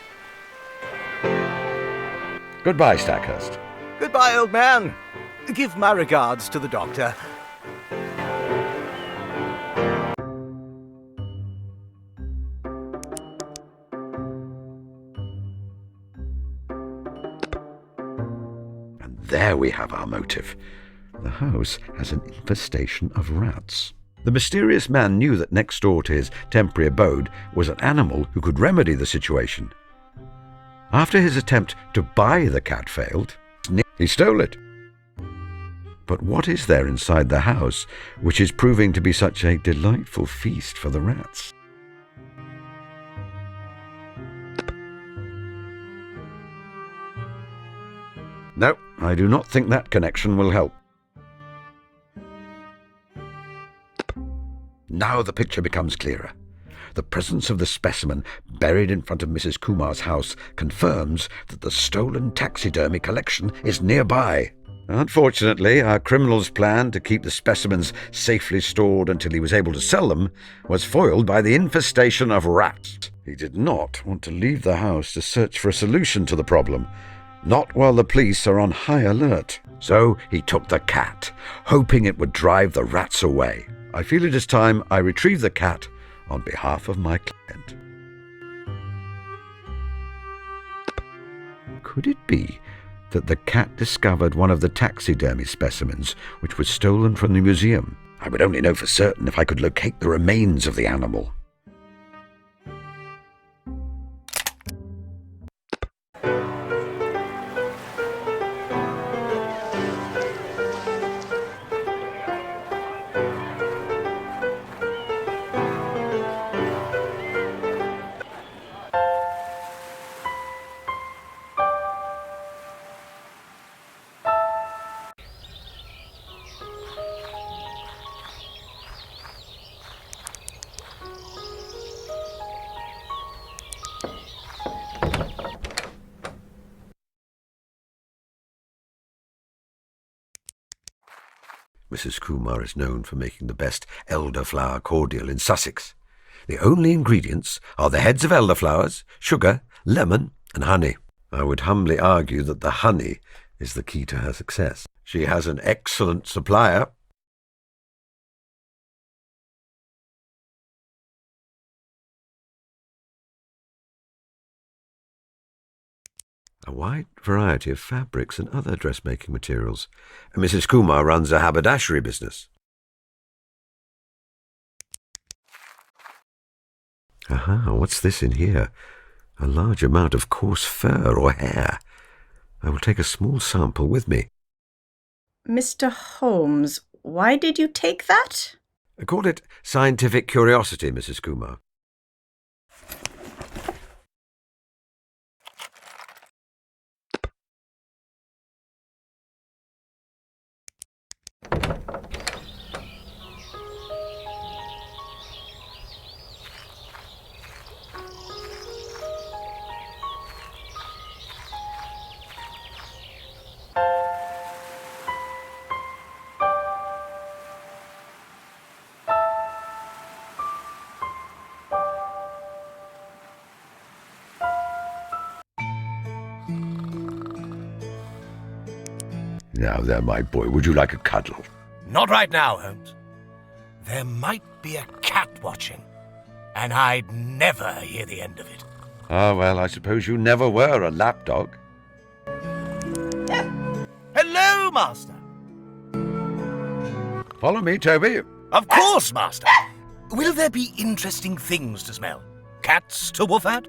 Goodbye, Stackhurst. Goodbye, old man. Give my regards to the doctor. And there we have our motive. The house has an infestation of rats. The mysterious man knew that next door to his temporary abode was an animal who could remedy the situation. After his attempt to buy the cat failed, he stole it. But what is there inside the house which is proving to be such a delightful feast for the rats? No, I do not think that connection will help. Now the picture becomes clearer. The presence of the specimen buried in front of Mrs. Kumar's house confirms that the stolen taxidermy collection is nearby. Unfortunately, our criminal's plan to keep the specimens safely stored until he was able to sell them was foiled by the infestation of rats. He did not want to leave the house to search for a solution to the problem, not while the police are on high alert. So he took the cat, hoping it would drive the rats away. I feel it is time I retrieve the cat on behalf of my client. Could it be that the cat discovered one of the taxidermy specimens which was stolen from the museum? I would only know for certain if I could locate the remains of the animal. Mrs. Kumar is known for making the best elderflower cordial in Sussex. The only ingredients are the heads of elderflowers, sugar, lemon, and honey. I would humbly argue that the honey is the key to her success. She has an excellent supplier. A wide variety of fabrics and other dressmaking materials. Mrs. Kumar runs a haberdashery business. Aha, what's this in here? A large amount of coarse fur or hair. I will take a small sample with me. Mr. Holmes, why did you take that? I call it scientific curiosity, Mrs. Kumar. Now there, my boy, would you like a cuddle? Not right now, Holmes. There might be a cat watching, and I'd never hear the end of it. Ah, well, I suppose you never were a lapdog. Hello, Master. Follow me, Toby. Of course, Master. Will there be interesting things to smell? Cats to woof at?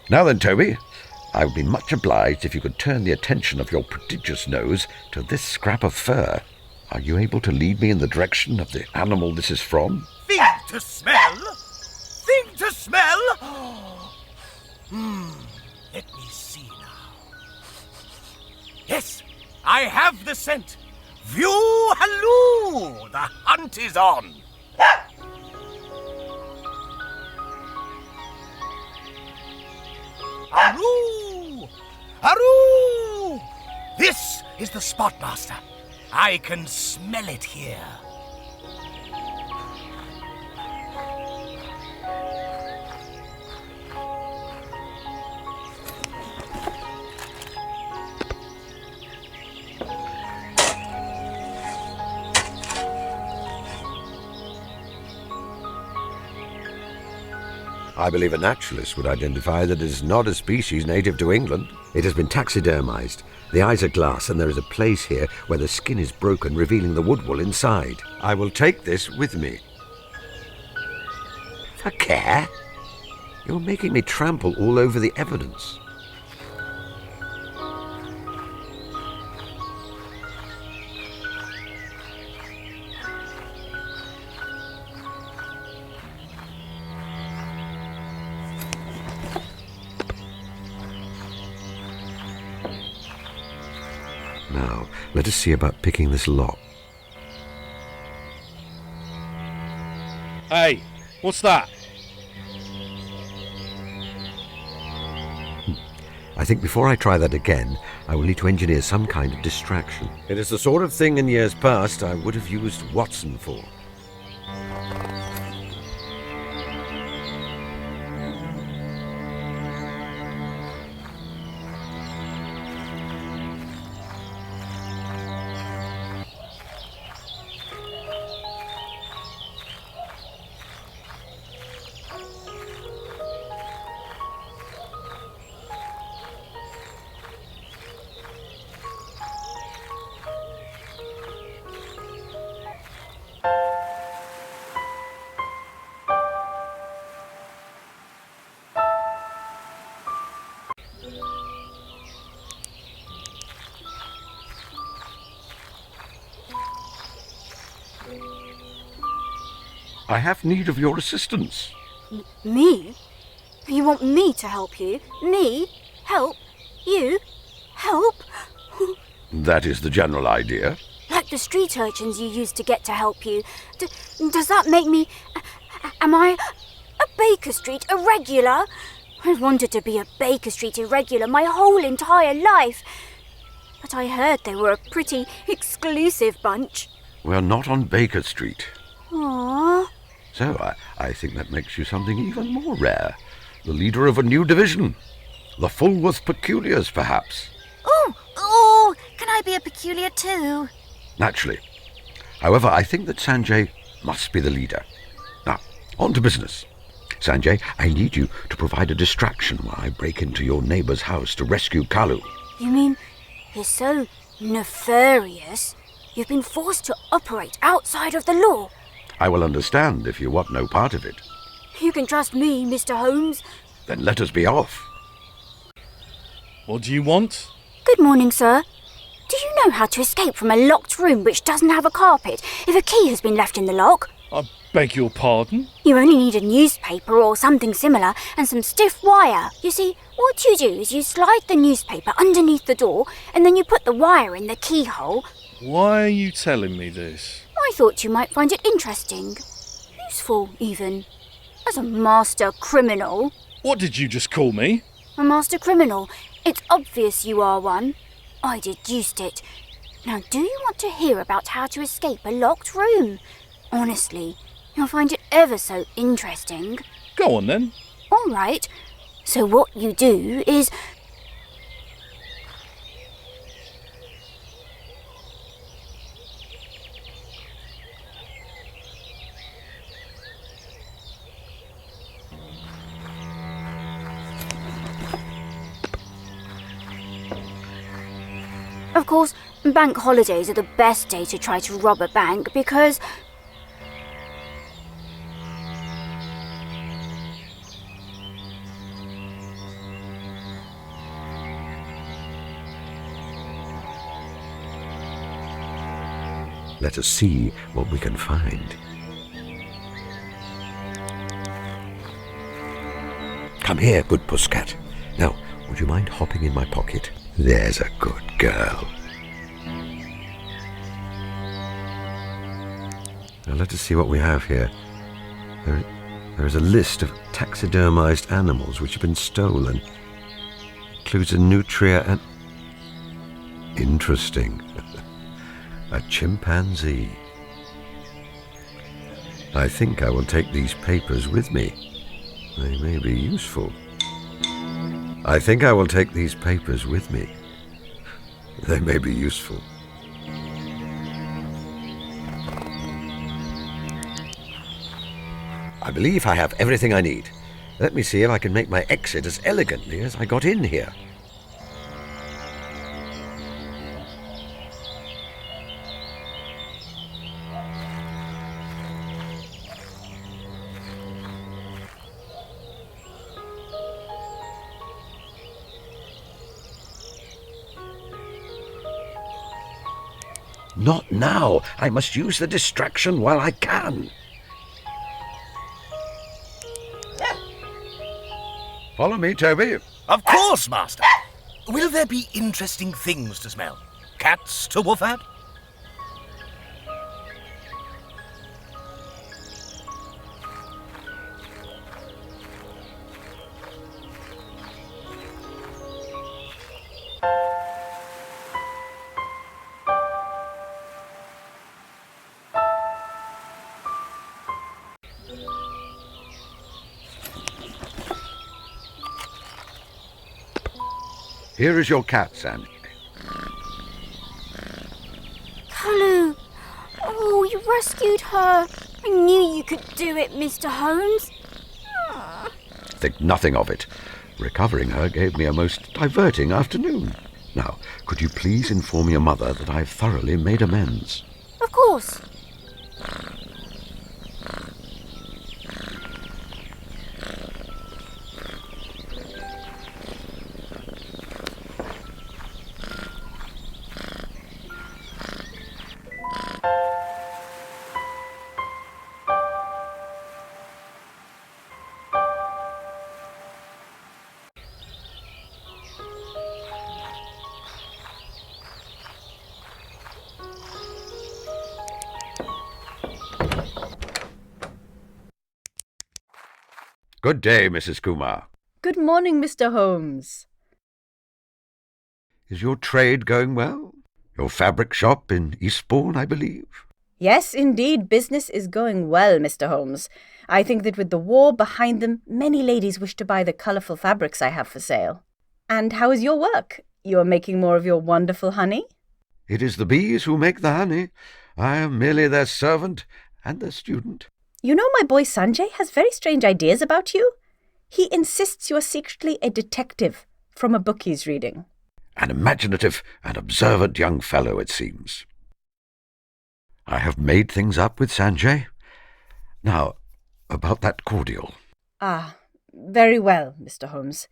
Now then, Toby, I would be much obliged if you could turn the attention of your prodigious nose to this scrap of fur. Are you able to lead me in the direction of the animal this is from? Thing to smell? Thing to smell? Let me see now. Yes, I have the scent. View halloo! The hunt is on. Aroo! Aroo! This is the spot, Master. I can smell it here. I believe a naturalist would identify that it is not a species native to England. It has been taxidermized. The eyes are glass, and there is a place here where the skin is broken, revealing the wood wool inside. I will take this with me. For care? You're making me trample all over the evidence. Now, let us see about picking this lock. Hey, what's that? I think before I try that again, I will need to engineer some kind of distraction. It is the sort of thing in years past I would have used Watson for. I have need of your assistance. Me? You want me to help you? Me? Help? You? Help? That is the general idea. Like the street urchins you used to get to help you. Does that make me... Am I a Baker Street irregular? I wanted to be a Baker Street irregular my whole entire life. But I heard they were a pretty exclusive bunch. We're not on Baker Street. Aww. So I think that makes you something even more rare. The leader of a new division. The Fulworth Peculiars, perhaps. Oh, can I be a peculiar too? Naturally. However, I think that Sanjay must be the leader. Now, on to business. Sanjay, I need you to provide a distraction while I break into your neighbour's house to rescue Kalu. You mean he's so nefarious, you've been forced to operate outside of the law? I will understand if you want no part of it. You can trust me, Mr. Holmes. Then let us be off. What do you want? Good morning, sir. Do you know how to escape from a locked room which doesn't have a carpet if a key has been left in the lock? I beg your pardon? You only need a newspaper or something similar and some stiff wire. You see, what you do is you slide the newspaper underneath the door and then you put the wire in the keyhole. Why are you telling me this? I thought you might find it interesting. Useful, even. As a master criminal. What did you just call me? A master criminal. It's obvious you are one. I deduced it. Now, do you want to hear about how to escape a locked room? Honestly, you'll find it ever so interesting. Go on then. All right. So what you do is... Of course, bank holidays are the best day to try to rob a bank because... Let us see what we can find. Come here, good pusscat. Now, would you mind hopping in my pocket? There's a good girl. Now let us see what we have here. There is a list of taxidermized animals which have been stolen. Includes a nutria and... Interesting. A chimpanzee. I think I will take these papers with me. They may be useful. I think I will take these papers with me. They may be useful. I believe I have everything I need. Let me see if I can make my exit as elegantly as I got in here. Not now. I must use the distraction while I can. Follow me, Toby. Of course, Master. Will there be interesting things to smell? Cats to woof at? Here is your cat, Sandy. Kalu! Oh, you rescued her. I knew you could do it, Mr. Holmes. Think nothing of it. Recovering her gave me a most diverting afternoon. Now, could you please inform your mother that I've thoroughly made amends? Of course. Good day, Mrs. Kumar. Good morning, Mr. Holmes. Is your trade going well? Your fabric shop in Eastbourne, I believe? Yes, indeed, business is going well, Mr. Holmes. I think that with the war behind them, many ladies wish to buy the colourful fabrics I have for sale. And how is your work? You are making more of your wonderful honey? It is the bees who make the honey. I am merely their servant and their student. You know, my boy Sanjay has very strange ideas about you. He insists you are secretly a detective from a book he's reading. An imaginative and observant young fellow, it seems. I have made things up with Sanjay. Now, about that cordial. Ah, very well, Mr. Holmes.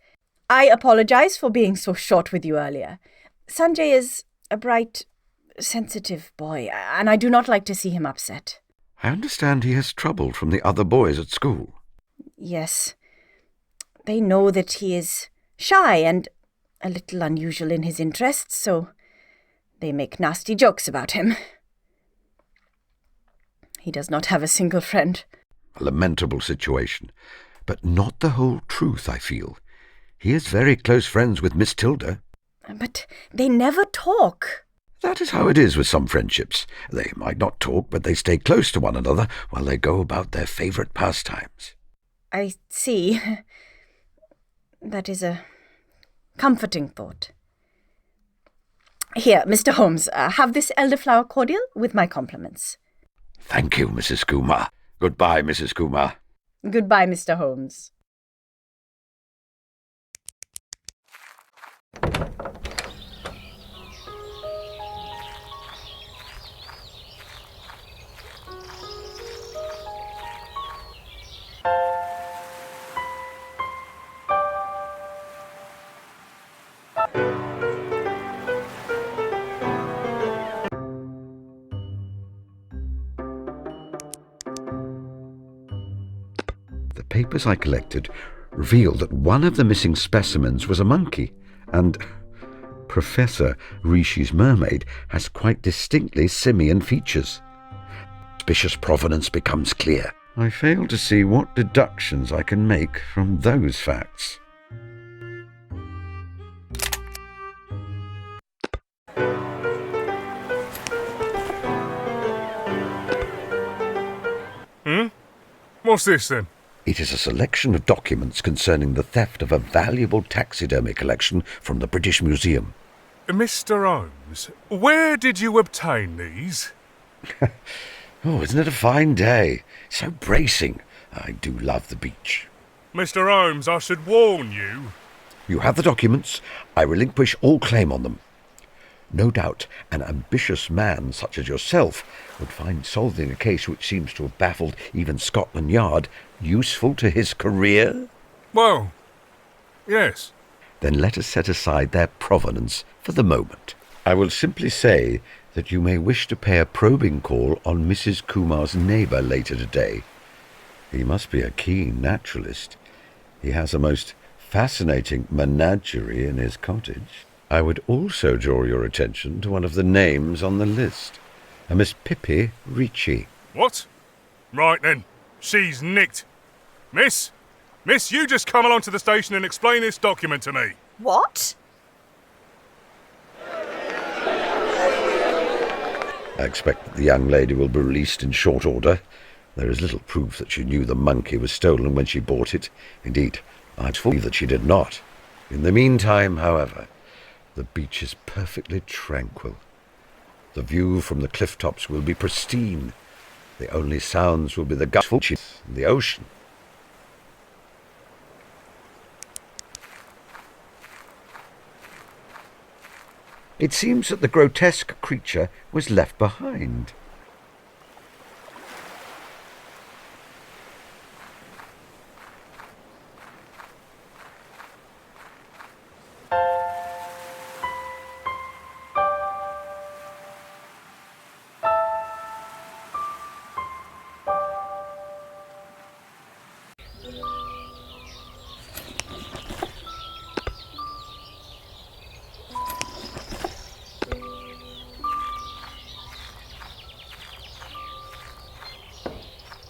I apologize for being so short with you earlier. Sanjay is a bright, sensitive boy, and I do not like to see him upset. I understand he has trouble from the other boys at school. Yes. They know that he is shy and a little unusual in his interests, so they make nasty jokes about him. He does not have a single friend. A lamentable situation, but not the whole truth, I feel. He is very close friends with Miss Tilda. But they never talk. That is how it is with some friendships. They might not talk, but they stay close to one another while they go about their favourite pastimes. I see. That is a comforting thought. Here, Mr. Holmes, have this elderflower cordial with my compliments. Thank you, Mrs. Kumar. Goodbye, Mrs. Kumar. Goodbye, Mr. Holmes. The papers I collected revealed that one of the missing specimens was a monkey, and Professor Rishi's mermaid has quite distinctly simian features. Suspicious provenance becomes clear. I fail to see what deductions I can make from those facts. What's this then? It is a selection of documents concerning the theft of a valuable taxidermy collection from the British Museum. Mr. Holmes, where did you obtain these? Oh, isn't it a fine day? So bracing. I do love the beach. Mr. Holmes, I should warn you. You have the documents. I relinquish all claim on them. No doubt an ambitious man such as yourself would find solving a case which seems to have baffled even Scotland Yard useful to his career? Well, yes. Then let us set aside their provenance for the moment. I will simply say that you may wish to pay a probing call on Mrs. Kumar's neighbour later today. He must be a keen naturalist. He has a most fascinating menagerie in his cottage. I would also draw your attention to one of the names on the list, a Miss Pippi Ricci. What? Right then, she's nicked. Miss, you just come along to the station and explain this document to me. What? I expect that the young lady will be released in short order. There is little proof that she knew the monkey was stolen when she bought it. Indeed, I'd believe that she did not. In the meantime, however, the beach is perfectly tranquil. The view from the cliff tops will be pristine. The only sounds will be the gutful and the ocean. It seems that the grotesque creature was left behind.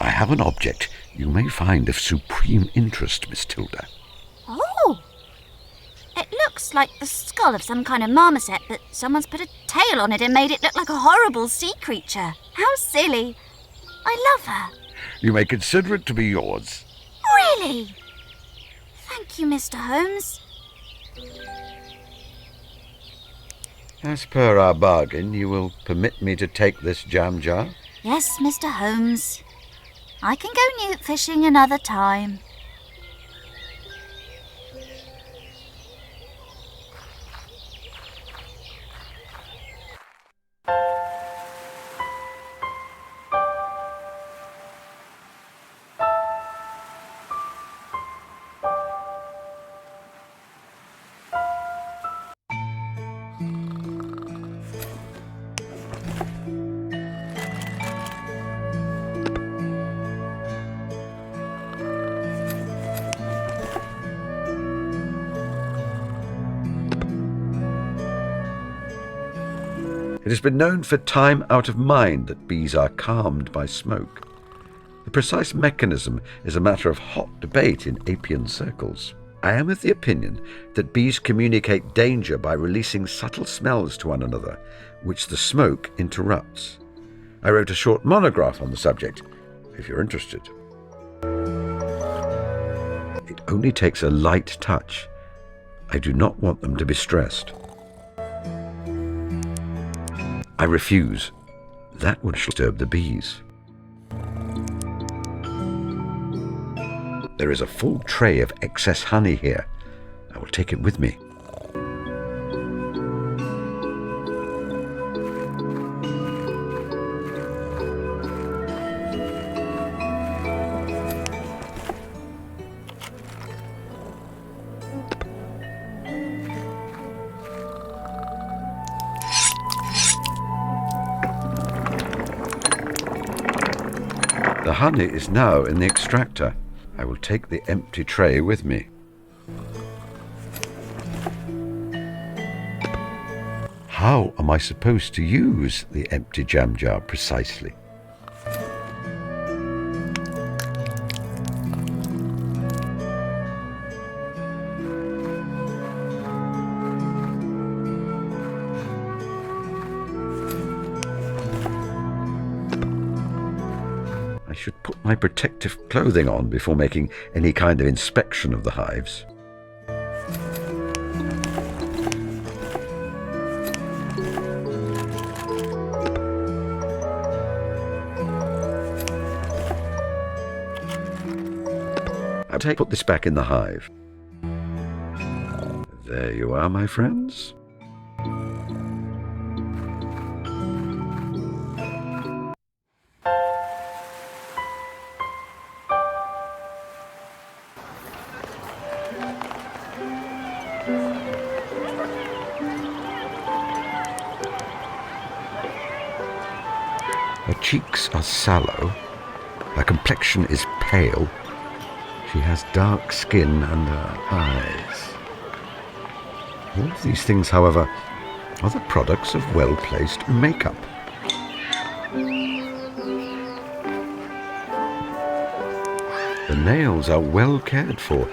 I have an object you may find of supreme interest, Miss Tilda. Oh! It looks like the skull of some kind of marmoset, but someone's put a tail on it and made it look like a horrible sea creature. How silly. I love her. You may consider it to be yours. Really? Thank you, Mr. Holmes. As per our bargain, you will permit me to take this jam jar? Yes, Mr. Holmes. I can go newt fishing another time. It has been known for time out of mind that bees are calmed by smoke. The precise mechanism is a matter of hot debate in apian circles. I am of the opinion that bees communicate danger by releasing subtle smells to one another, which the smoke interrupts. I wrote a short monograph on the subject, if you're interested. It only takes a light touch. I do not want them to be stressed. I refuse. That would disturb the bees. There is a full tray of excess honey here. I will take it with me. The honey is now in the extractor. I will take the empty tray with me. How am I supposed to use the empty jam jar precisely? I should put my protective clothing on before making any kind of inspection of the hives. I'll put this back in the hive. There you are, my friends. Her cheeks are sallow, her complexion is pale, she has dark skin under her eyes. All of these things, however, are the products of well-placed makeup. The nails are well cared for,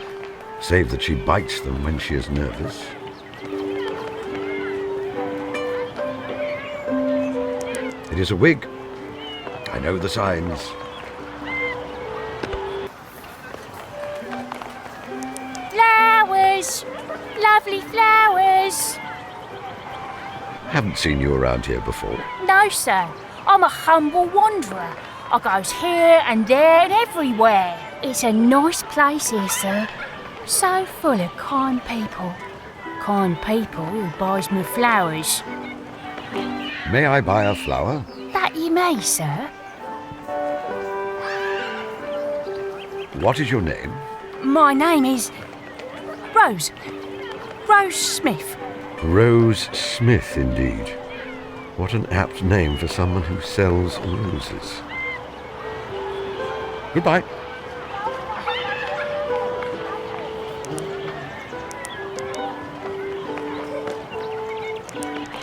save that she bites them when she is nervous. It is a wig. I know the signs. Flowers! Lovely flowers! Haven't seen you around here before. No, sir. I'm a humble wanderer. I goes here and there and everywhere. It's a nice place here, sir. So full of kind people. Kind people who buys me flowers. May I buy a flower? That you may, sir. What is your name? My name is Rose. Rose Smith. Rose Smith, indeed. What an apt name for someone who sells roses. Goodbye.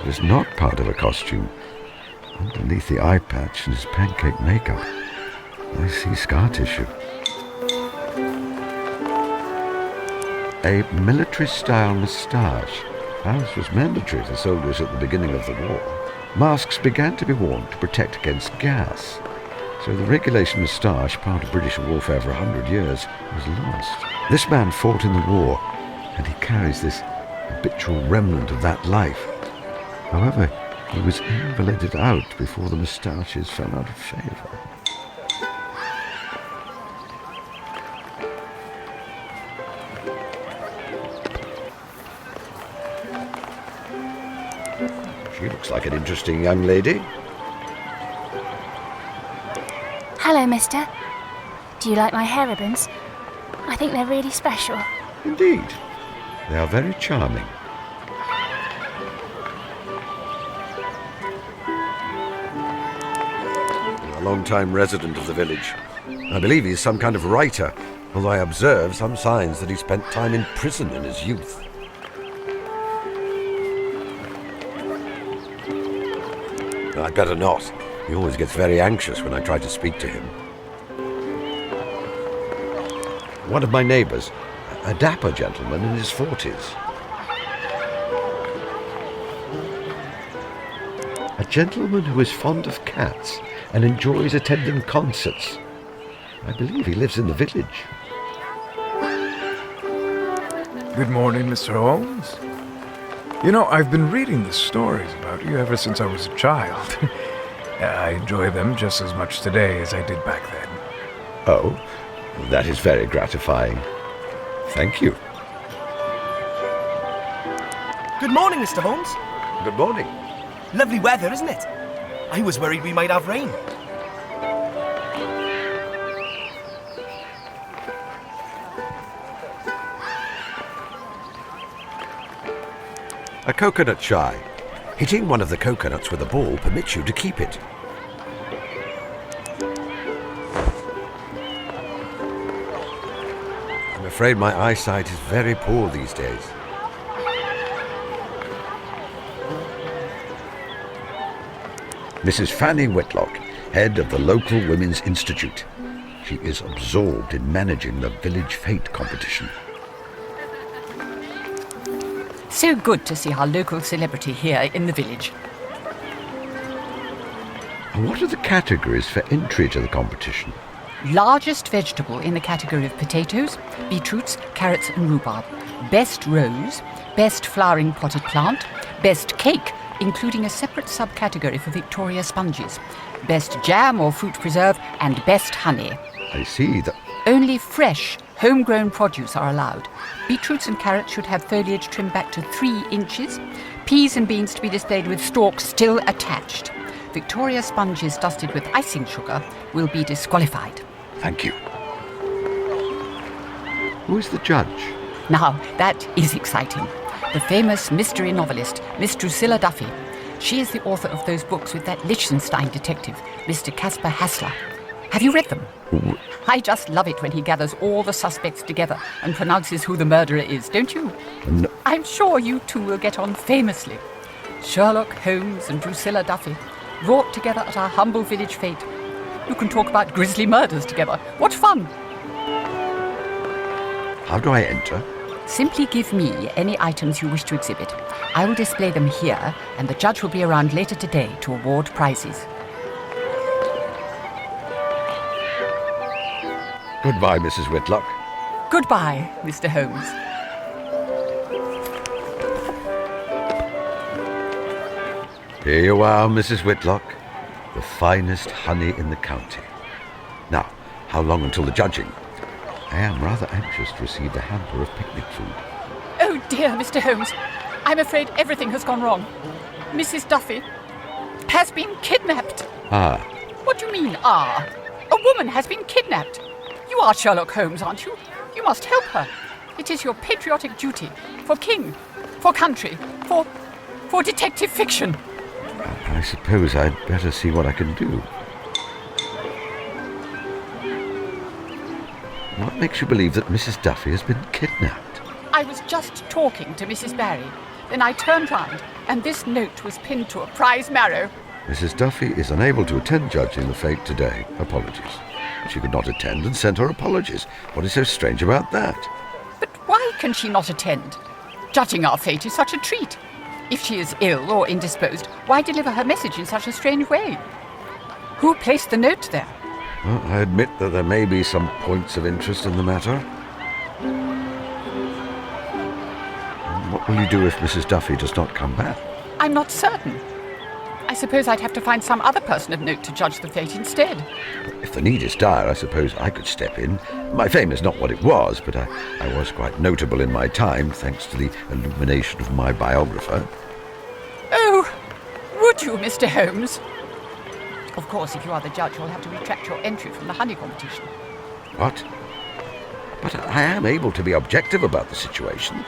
It is not part of a costume. Underneath the eye patch and his pancake makeup, I see scar tissue. a military-style moustache, as was mandatory for soldiers at the beginning of the war. Masks began to be worn to protect against gas, so the regulation moustache, part of British warfare for 100 years, was lost. This man fought in the war, and he carries this habitual remnant of that life. However, he was invalided out before the moustaches fell out of favour. She looks like an interesting young lady. Hello, mister. Do you like my hair ribbons? I think they're really special. Indeed. They are very charming. You're a long-time resident of the village. I believe he's some kind of writer, although I observe some signs that he spent time in prison in his youth. I'd better not. He always gets very anxious when I try to speak to him. One of my neighbours, a dapper gentleman in his 40s. A gentleman who is fond of cats and enjoys attending concerts. I believe he lives in the village. Good morning, Mr. Holmes. You know, I've been reading the stories about you ever since I was a child. I enjoy them just as much today as I did back then. Oh, that is very gratifying. Thank you. Good morning, Mr. Holmes. Good morning. Lovely weather, isn't it? I was worried we might have rain. A coconut shy. Hitting one of the coconuts with a ball permits you to keep it. I'm afraid my eyesight is very poor these days. Mrs. Fanny Whitlock, head of the local Women's Institute. She is absorbed in managing the village fete competition. So good to see our local celebrity here in the village. And what are the categories for entry to the competition? Largest vegetable in the category of potatoes, beetroots, carrots and rhubarb. Best rose, best flowering potted plant, best cake, including a separate subcategory for Victoria sponges, best jam or fruit preserve, and best honey. I see that. Only fresh, homegrown produce are allowed. Beetroots and carrots should have foliage trimmed back to 3 inches. Peas and beans to be displayed with stalks still attached. Victoria sponges dusted with icing sugar will be disqualified. Thank you. Who is the judge? Now, that is exciting. The famous mystery novelist, Miss Drusilla Duffy. She is the author of those books with that Liechtenstein detective, Mr. Caspar Hassler. Have you read them? I just love it when he gathers all the suspects together and pronounces who the murderer is, don't you? No. I'm sure you two will get on famously. Sherlock Holmes and Drusilla Duffy, brought together at our humble village fete. You can talk about grisly murders together. What fun! How do I enter? Simply give me any items you wish to exhibit. I will display them here, and the judge will be around later today to award prizes. Goodbye, Mrs. Whitlock. Goodbye, Mr. Holmes. Here you are, Mrs. Whitlock. The finest honey in the county. Now, how long until the judging? I am rather anxious to receive the hamper of picnic food. Oh dear, Mr. Holmes. I'm afraid everything has gone wrong. Mrs. Duffy has been kidnapped. Ah. What do you mean, ah? A woman has been kidnapped. You are Sherlock Holmes, aren't you? You must help her. It is your patriotic duty. For king, for country, for detective fiction. I suppose I'd better see what I can do. What makes you believe that Mrs. Duffy has been kidnapped? I was just talking to Mrs. Barry. Then I turned round, and this note was pinned to a prize marrow. Mrs. Duffy is unable to attend judging the fete today. Apologies. She could not attend and sent her apologies. What is so strange about that? But why can she not attend? Judging our fate is such a treat. If she is ill or indisposed, why deliver her message in such a strange way? Who placed the note there? Well, I admit that there may be some points of interest in the matter. What will you do if Mrs. Duffy does not come back? I'm not certain. I suppose I'd have to find some other person of note to judge the fate instead. If the need is dire, I suppose I could step in. My fame is not what it was, but I was quite notable in my time, thanks to the illumination of my biographer. Oh, would you, Mr. Holmes? Of course, if you are the judge, you'll have to retract your entry from the honey competition. What? But I am able to be objective about the situation.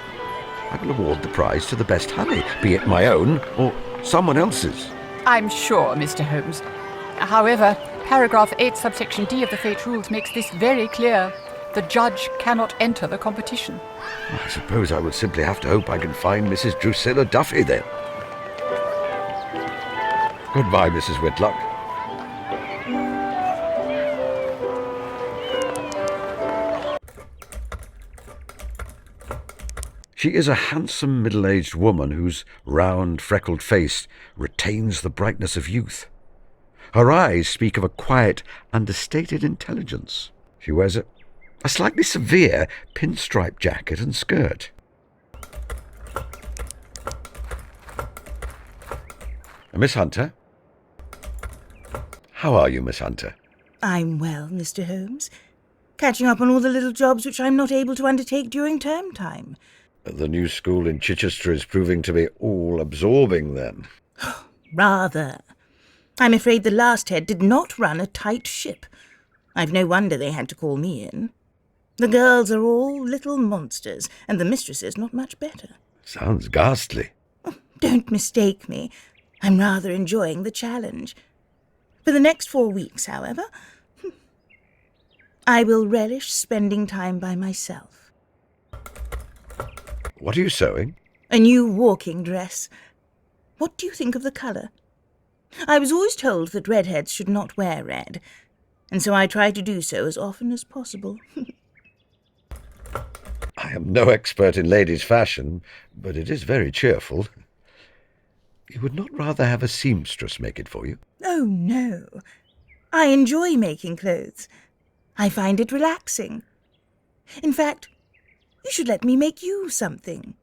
I will award the prize to the best honey, be it my own or someone else's. I'm sure, Mr. Holmes. However, paragraph 8, subsection D of the Fate Rules makes this very clear. The judge cannot enter the competition. I suppose I would simply have to hope I can find Mrs. Drusilla Duffy then. Goodbye, Mrs. Whitlock. She is a handsome middle-aged woman whose round, freckled face retains the brightness of youth. Her eyes speak of a quiet, understated intelligence. She wears a slightly severe pinstripe jacket and skirt. Miss Hunter? How are you, Miss Hunter? I'm well, Mr. Holmes. Catching up on all the little jobs which I'm not able to undertake during term time. The new school in Chichester is proving to be all-absorbing, then. Rather. I'm afraid the last head did not run a tight ship. I've no wonder they had to call me in. The girls are all little monsters, and the mistresses not much better. Sounds ghastly. Don't mistake me. I'm rather enjoying the challenge. For the next 4 weeks, however, I will relish spending time by myself. What are you sewing? A new walking dress. What do you think of the colour? I was always told that redheads should not wear red, and so I try to do so as often as possible. I am no expert in ladies' fashion, but it is very cheerful. You would not rather have a seamstress make it for you? Oh, no. I enjoy making clothes. I find it relaxing. In fact, you should let me make you something.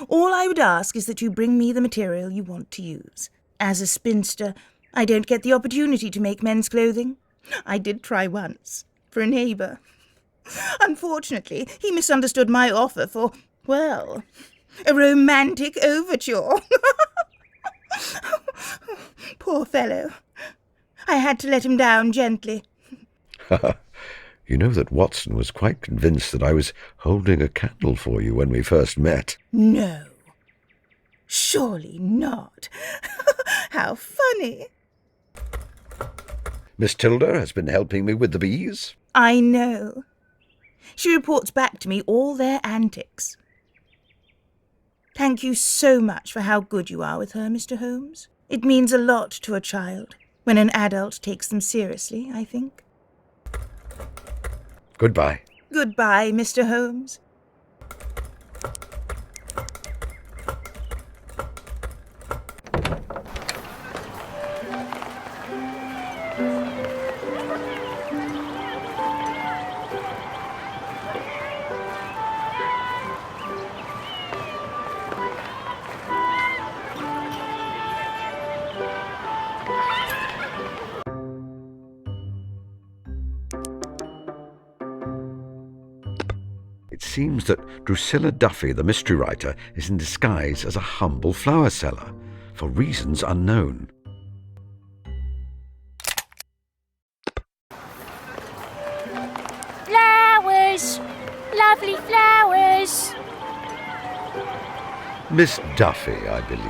All I would ask is that you bring me the material you want to use. As a spinster, I don't get the opportunity to make men's clothing. I did try once, for a neighbour. Unfortunately, he misunderstood my offer for, well, a romantic overture. Poor fellow. I had to let him down gently. You know that Watson was quite convinced that I was holding a candle for you when we first met. No. Surely not. How funny. Miss Tilda has been helping me with the bees. I know. She reports back to me all their antics. Thank you so much for how good you are with her, Mr. Holmes. It means a lot to a child when an adult takes them seriously, I think. Goodbye. Goodbye, Mr. Holmes. It seems that Drusilla Duffy, the mystery writer, is in disguise as a humble flower seller, for reasons unknown. Flowers! Lovely flowers! Miss Duffy, I believe.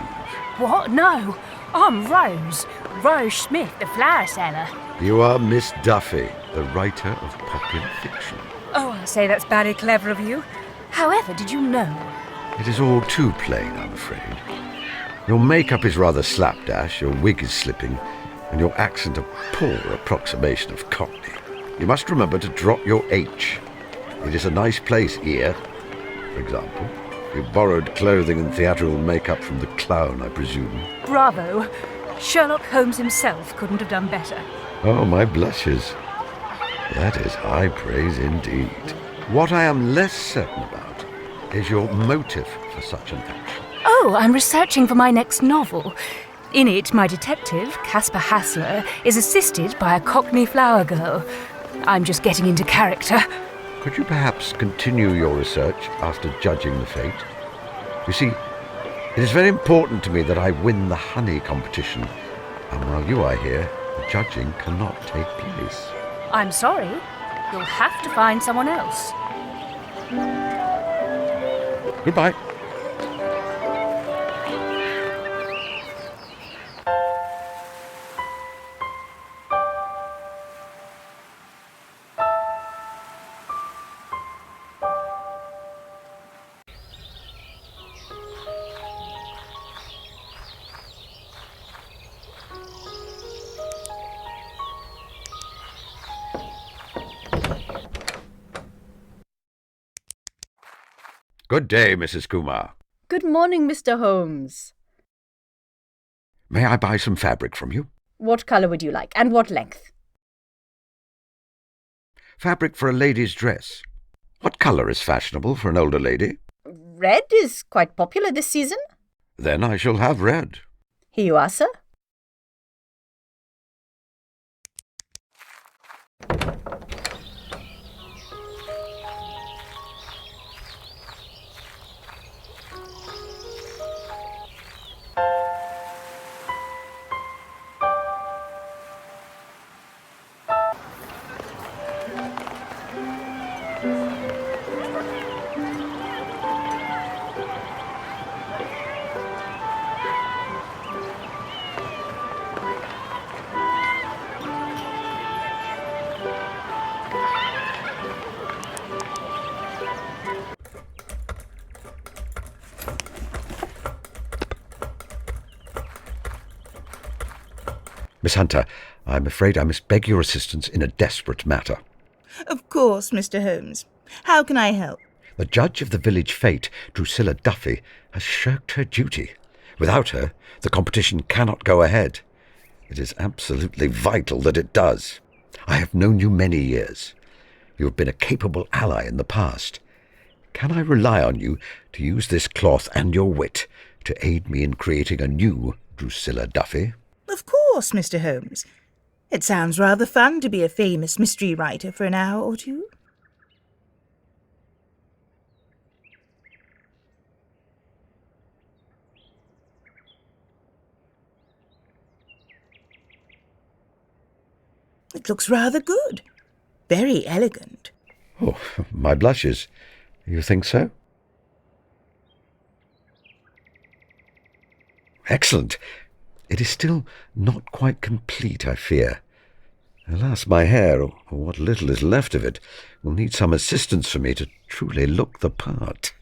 What? No, I'm Rose. Rose Smith, the flower seller. You are Miss Duffy, the writer of popular fiction. Oh, I'll say that's very clever of you. However, did you know? It is all too plain, I'm afraid. Your makeup is rather slapdash, your wig is slipping, and your accent a poor approximation of Cockney. You must remember to drop your H. It is a nice place here. for example. You borrowed clothing and theatrical makeup from the clown, I presume. Bravo! Sherlock Holmes himself couldn't have done better. Oh, my blushes. That is high praise indeed. What I am less certain about is your motive for such an action. Oh, I'm researching for my next novel. In it, my detective, Caspar Hassler, is assisted by a Cockney flower girl. I'm just getting into character. Could you perhaps continue your research after judging the fate? You see, it is very important to me that I win the honey competition, and while you are here, the judging cannot take place. I'm sorry. You'll have to find someone else. Goodbye. Good day, Mrs. Kumar. Good morning, Mr. Holmes. May I buy some fabric from you? What colour would you like, and what length? Fabric for a lady's dress. What colour is fashionable for an older lady? Red is quite popular this season. Then I shall have red. Here you are, sir. Miss Hunter, I'm afraid I must beg your assistance in a desperate matter. Of course, Mr. Holmes. How can I help? The judge of the village fete, Drusilla Duffy, has shirked her duty. Without her, the competition cannot go ahead. It is absolutely vital that it does. I have known you many years. You have been a capable ally in the past. Can I rely on you to use this cloth and your wit to aid me in creating a new Drusilla Duffy? Of course, Mr. Holmes. It sounds rather fun to be a famous mystery writer for an hour or two. It looks rather good. Very elegant. Oh, my blushes. You think so? Excellent. It is still not quite complete, I fear. Alas, my hair, or what little is left of it, will need some assistance for me to truly look the part.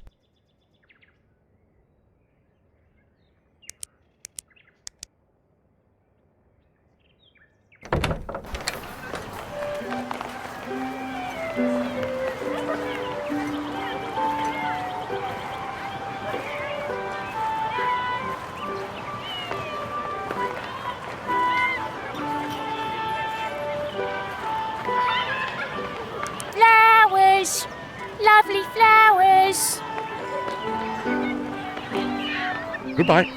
Flowers! Lovely flowers! Goodbye.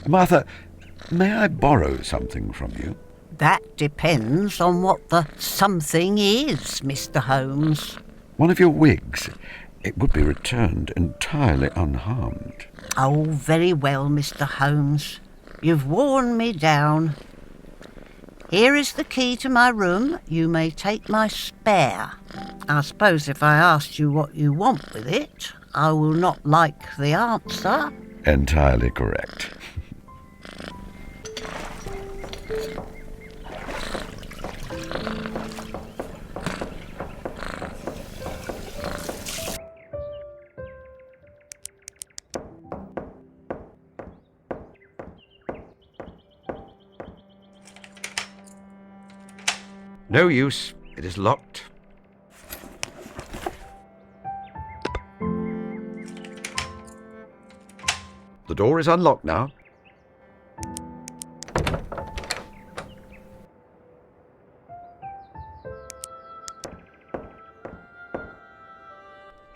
Martha, may I borrow something from you? That depends on what the something is, Mr. Holmes. One of your wigs. it would be returned entirely unharmed. Oh, very well, Mr. Holmes. You've worn me down. Here is the key to my room. You may take my spare. I suppose if I asked you what you want with it, I will not like the answer. Entirely correct. No use. It is locked. The door is unlocked now.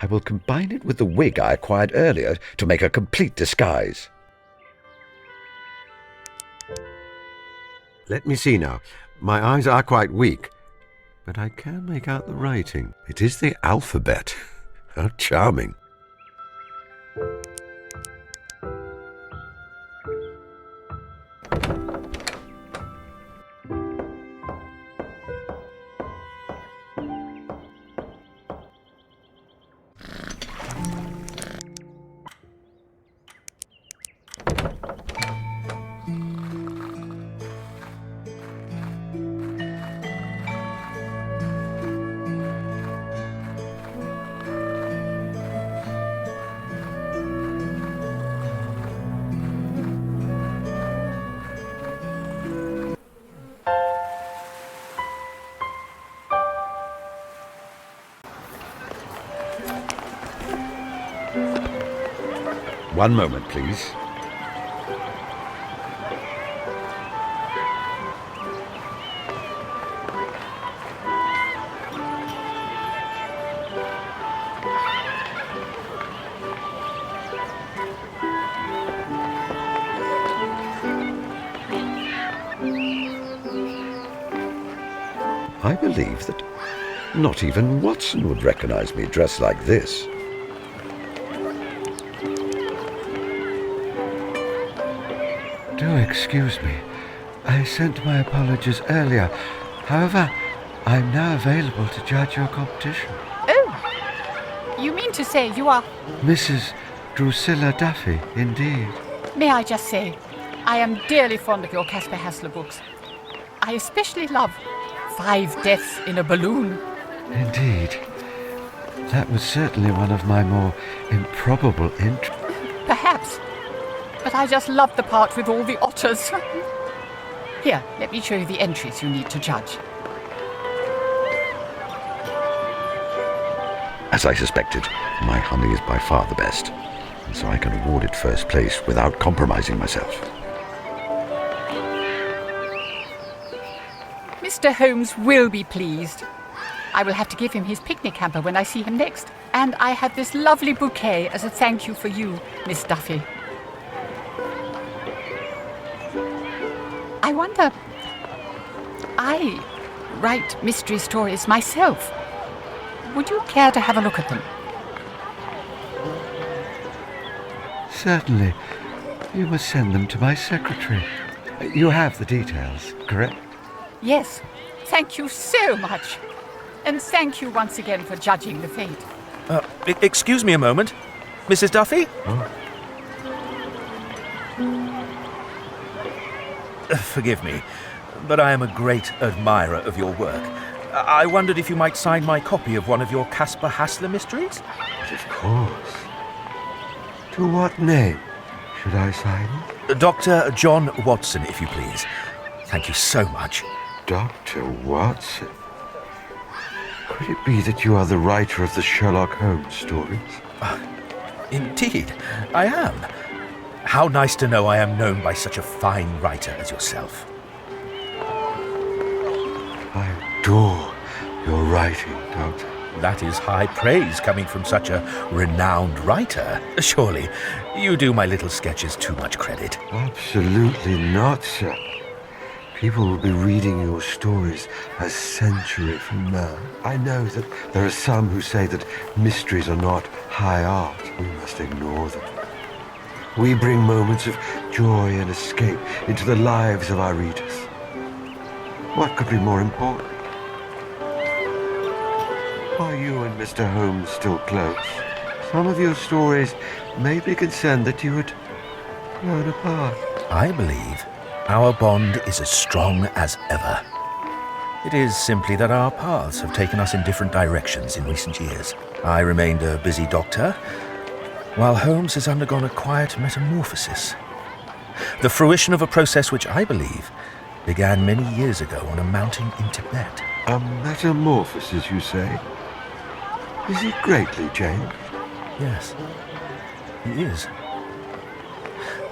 I will combine it with the wig I acquired earlier to make a complete disguise. Let me see now. My eyes are quite weak, but I can make out the writing. It is the alphabet. How charming. One moment, please. I believe that not even Watson would recognize me dressed like this. Do excuse me. I sent my apologies earlier. However, I'm now available to judge your competition. Oh, you mean to say you are... Mrs. Drusilla Duffy, indeed. May I just say, I am dearly fond of your Caspar Hassler books. I especially love 5 Deaths in a Balloon. Indeed. That was certainly one of my more improbable interests. Perhaps. But I just love the part with all the otters. Here, let me show you the entries you need to judge. As I suspected, my honey is by far the best, and so I can award it first place without compromising myself. Mr. Holmes will be pleased. I will have to give him his picnic hamper when I see him next. And I have this lovely bouquet as a thank you for you, Miss Duffy. I wonder... I write mystery stories myself. Would you care to have a look at them? Certainly. You must send them to my secretary. You have the details, correct? Yes. Thank you so much. And thank you once again for judging the fate. Excuse me a moment. Mrs. Duffy? Oh. Forgive me, but I am a great admirer of your work. I wondered if you might sign my copy of one of your Caspar Hassler mysteries? Of course. To what name should I sign it? Dr. John Watson, if you please. Thank you so much. Dr. Watson? Could it be that you are the writer of the Sherlock Holmes stories? Indeed, I am. How nice to know I am known by such a fine writer as yourself. I adore your writing, Doctor. That is high praise coming from such a renowned writer. Surely, you do my little sketches too much credit. Absolutely not, sir. People will be reading your stories a century from now. I know that there are some who say that mysteries are not high art. We must ignore them. We bring moments of joy and escape into the lives of our readers. What could be more important? Are you and Mr. Holmes still close? Some of your stories made me concerned that you had grown apart. I believe our bond is as strong as ever. It is simply that our paths have taken us in different directions in recent years. I remained a busy doctor, while Holmes has undergone a quiet metamorphosis. The fruition of a process which I believe began many years ago on a mountain in Tibet. A metamorphosis, you say? Is he greatly changed? Yes, he is.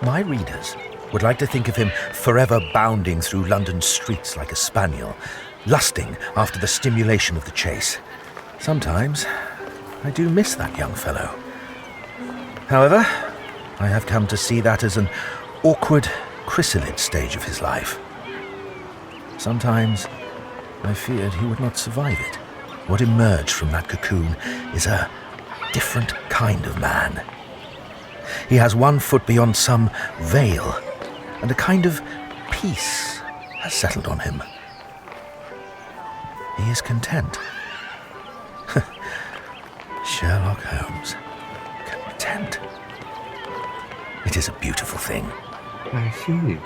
My readers would like to think of him forever bounding through London streets like a spaniel, lusting after the stimulation of the chase. Sometimes I do miss that young fellow. However, I have come to see that as an awkward chrysalid stage of his life. Sometimes I feared he would not survive it. What emerged from that cocoon is a different kind of man. He has one foot beyond some veil, and a kind of peace has settled on him. He is content. Sherlock Holmes. Content. It is a beautiful thing. I see.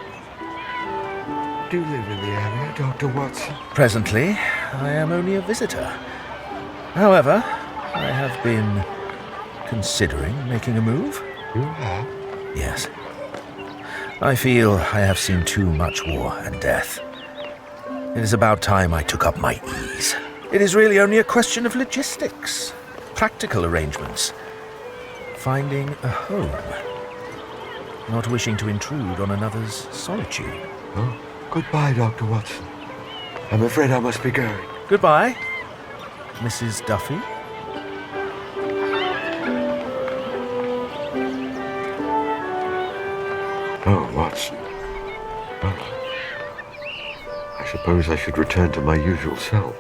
Do you live in the area, Dr. Watson? Presently, I am only a visitor. However, I have been considering making a move. You have? Yes. I feel I have seen too much war and death. It is about time I took up my ease. It is really only a question of logistics, practical arrangements, finding a home, not wishing to intrude on another's solitude. Oh, goodbye, Dr. Watson. I'm afraid I must be going. Goodbye, Mrs. Duffy. Oh, Watson. Well, I suppose I should return to my usual self.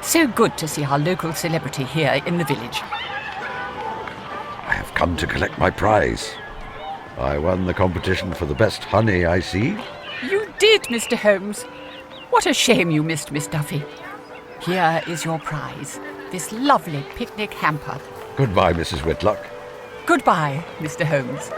So good to see our local celebrity here in the village. I have come to collect my prize. I won the competition for the best honey, I see. You did, Mr. Holmes. What a shame you missed Miss Duffy. Here is your prize, this lovely picnic hamper. Goodbye, Mrs. Whitlock. Goodbye, Mr. Holmes.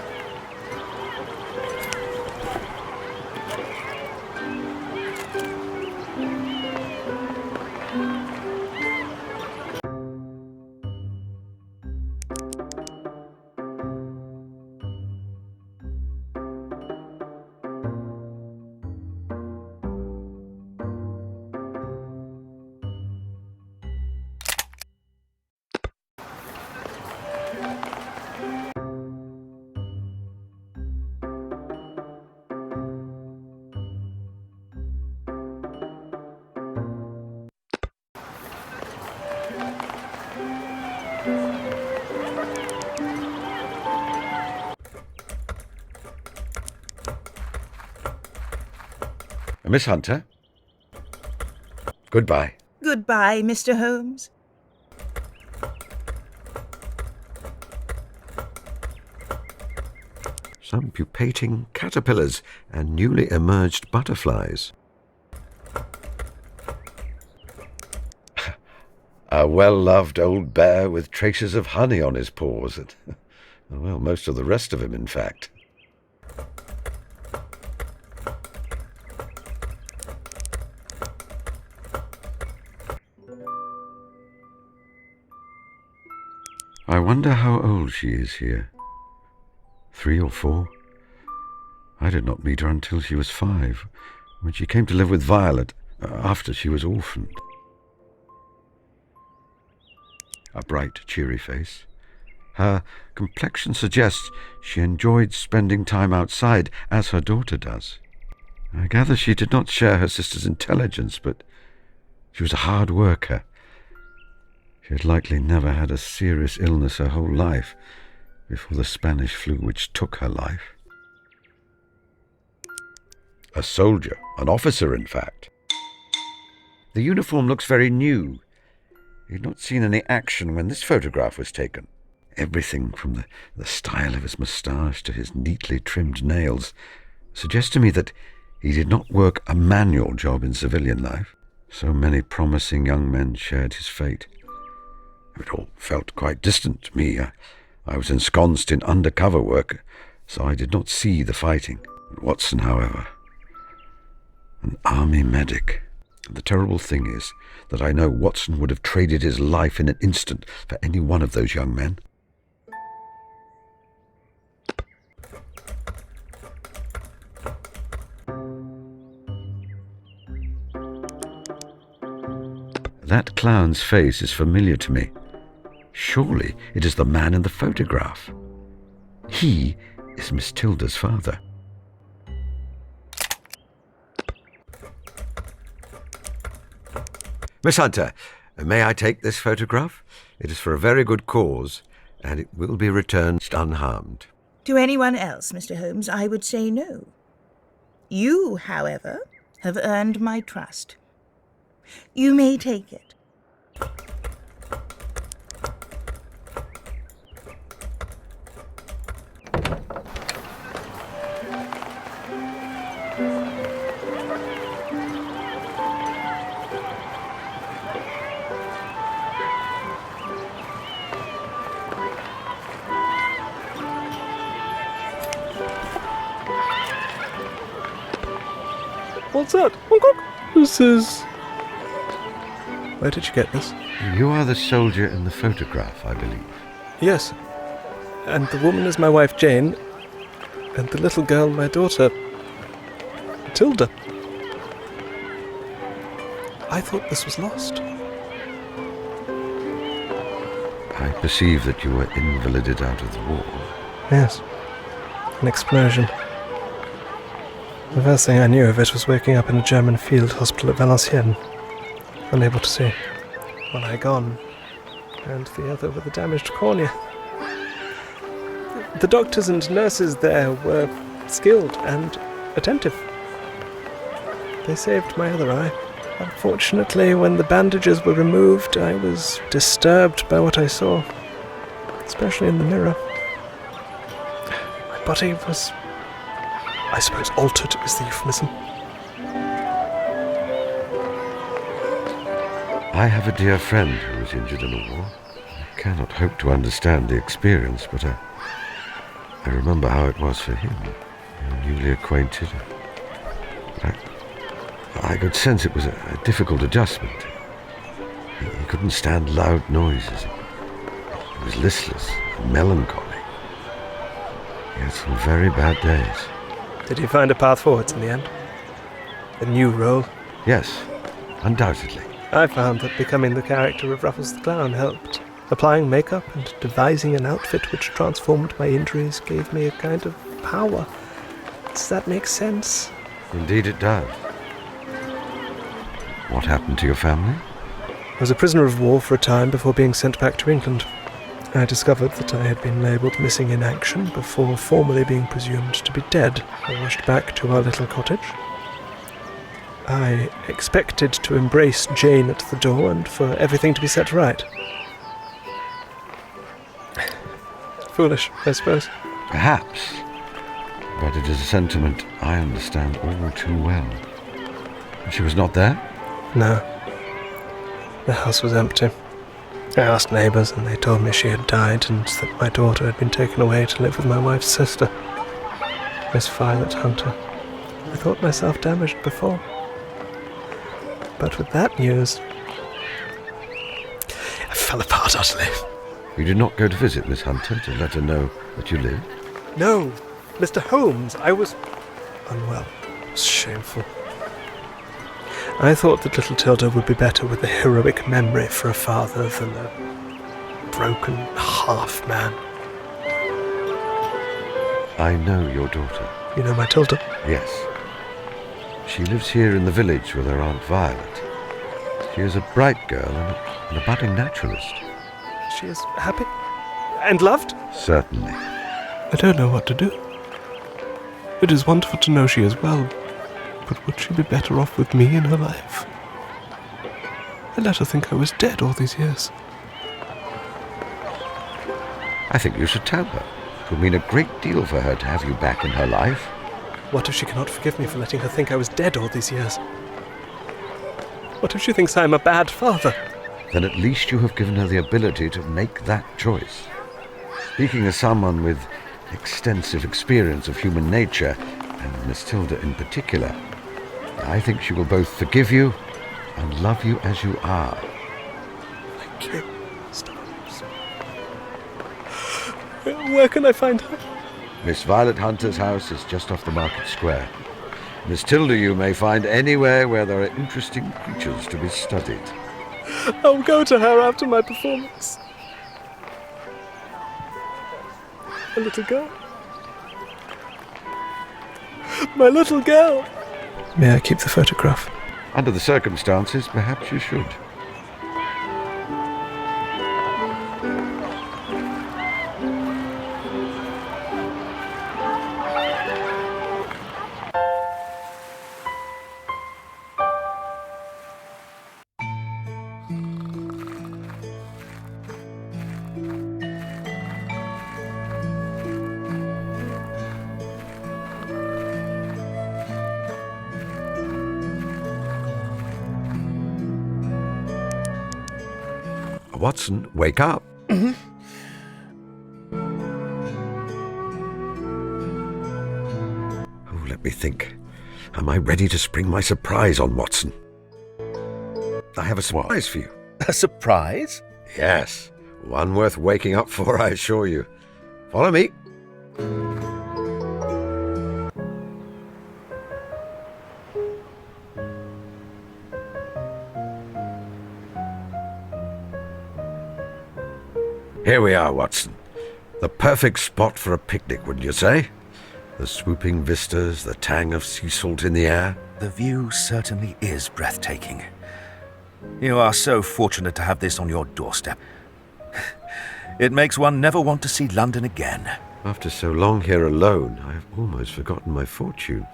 Miss Hunter. Goodbye. Goodbye, Mr. Holmes. Some pupating caterpillars and newly emerged butterflies. A well-loved old bear with traces of honey on his paws. Well, most of the rest of him, in fact. I wonder how old she is here. 3 or 4? I did not meet her until she was 5, when she came to live with Violet after she was orphaned. A bright, cheery face. Her complexion suggests she enjoyed spending time outside, as her daughter does. I gather she did not share her sister's intelligence, but she was a hard worker. She had likely never had a serious illness her whole life before the Spanish flu which took her life. A soldier, an officer in fact. The uniform looks very new. He'd not seen any action when this photograph was taken. Everything from the style of his moustache to his neatly trimmed nails suggests to me that he did not work a manual job in civilian life. So many promising young men shared his fate. It all felt quite distant to me. I was ensconced in undercover work, so I did not see the fighting. Watson, however, an army medic. The terrible thing is that I know Watson would have traded his life in an instant for any one of those young men. That clown's face is familiar to me. Surely it is the man in the photograph. He is Miss Tilda's father. Miss Hunter, may I take this photograph? It is for a very good cause, and it will be returned unharmed. To anyone else, Mr. Holmes, I would say no. You, however, have earned my trust. You may take it. What's that? This is... Where did you get this? You are the soldier in the photograph, I believe. Yes. And the woman is my wife, Jane. And the little girl, my daughter, Tilda. I thought this was lost. I perceive that you were invalided out of the war. Yes. An explosion. The first thing I knew of it was waking up in a German field hospital at Valenciennes, unable to see. One eye gone, and the other with a damaged cornea. The doctors and nurses there were skilled and attentive. They saved my other eye. Unfortunately, when the bandages were removed, I was disturbed by what I saw, especially in the mirror. My body was, I suppose, altered is the euphemism. I have a dear friend who was injured in the war. I cannot hope to understand the experience, but I remember how it was for him, newly acquainted. But I could sense it was a difficult adjustment. He couldn't stand loud noises. He was listless and melancholy. He had some very bad days. Did he find a path forwards in the end? A new role? Yes, undoubtedly. I found that becoming the character of Ruffles the Clown helped. Applying makeup and devising an outfit which transformed my injuries gave me a kind of power. Does that make sense? Indeed it does. What happened to your family? I was a prisoner of war for a time before being sent back to England. I discovered that I had been labelled missing in action before formally being presumed to be dead. I rushed back to our little cottage. I expected to embrace Jane at the door and for everything to be set right. Foolish, I suppose. Perhaps. But it is a sentiment I understand all too well. She was not there? No. The house was empty. I asked neighbours and they told me she had died and that my daughter had been taken away to live with my wife's sister, Miss Violet Hunter. I thought myself damaged before. But with that news, I fell apart utterly. You did not go to visit Miss Hunter to let her know that you lived? No, Mr. Holmes, I was unwell. It was shameful. I thought that little Tilda would be better with a heroic memory for a father than a broken half-man. I know your daughter. You know my Tilda? Yes. She lives here in the village with her Aunt Violet. She is a bright girl and a budding naturalist. She is happy and loved? Certainly. I don't know what to do. It is wonderful to know she is well, but would she be better off with me in her life? I let her think I was dead all these years. I think you should tell her. It would mean a great deal for her to have you back in her life. What if she cannot forgive me for letting her think I was dead all these years? What if she thinks I am a bad father? Then at least you have given her the ability to make that choice. Speaking as someone with extensive experience of human nature, and Miss Tilda in particular, I think she will both forgive you and love you as you are. Thank you. Stop. Where can I find her? Miss Violet Hunter's house is just off the market square. Miss Tilda you may find anywhere where there are interesting creatures to be studied. I'll go to her after my performance. A little girl. My little girl. May I keep the photograph? Under the circumstances, perhaps you should. Watson, wake up. Mm-hmm. Oh, let me think. Am I ready to spring my surprise on Watson? I have a surprise for you. A surprise? Yes, one worth waking up for, I assure you. Follow me. Here we are, Watson. The perfect spot for a picnic, wouldn't you say? The swooping vistas, the tang of sea salt in the air. The view certainly is breathtaking. You are so fortunate to have this on your doorstep. It makes one never want to see London again. After so long here alone, I have almost forgotten my fortune.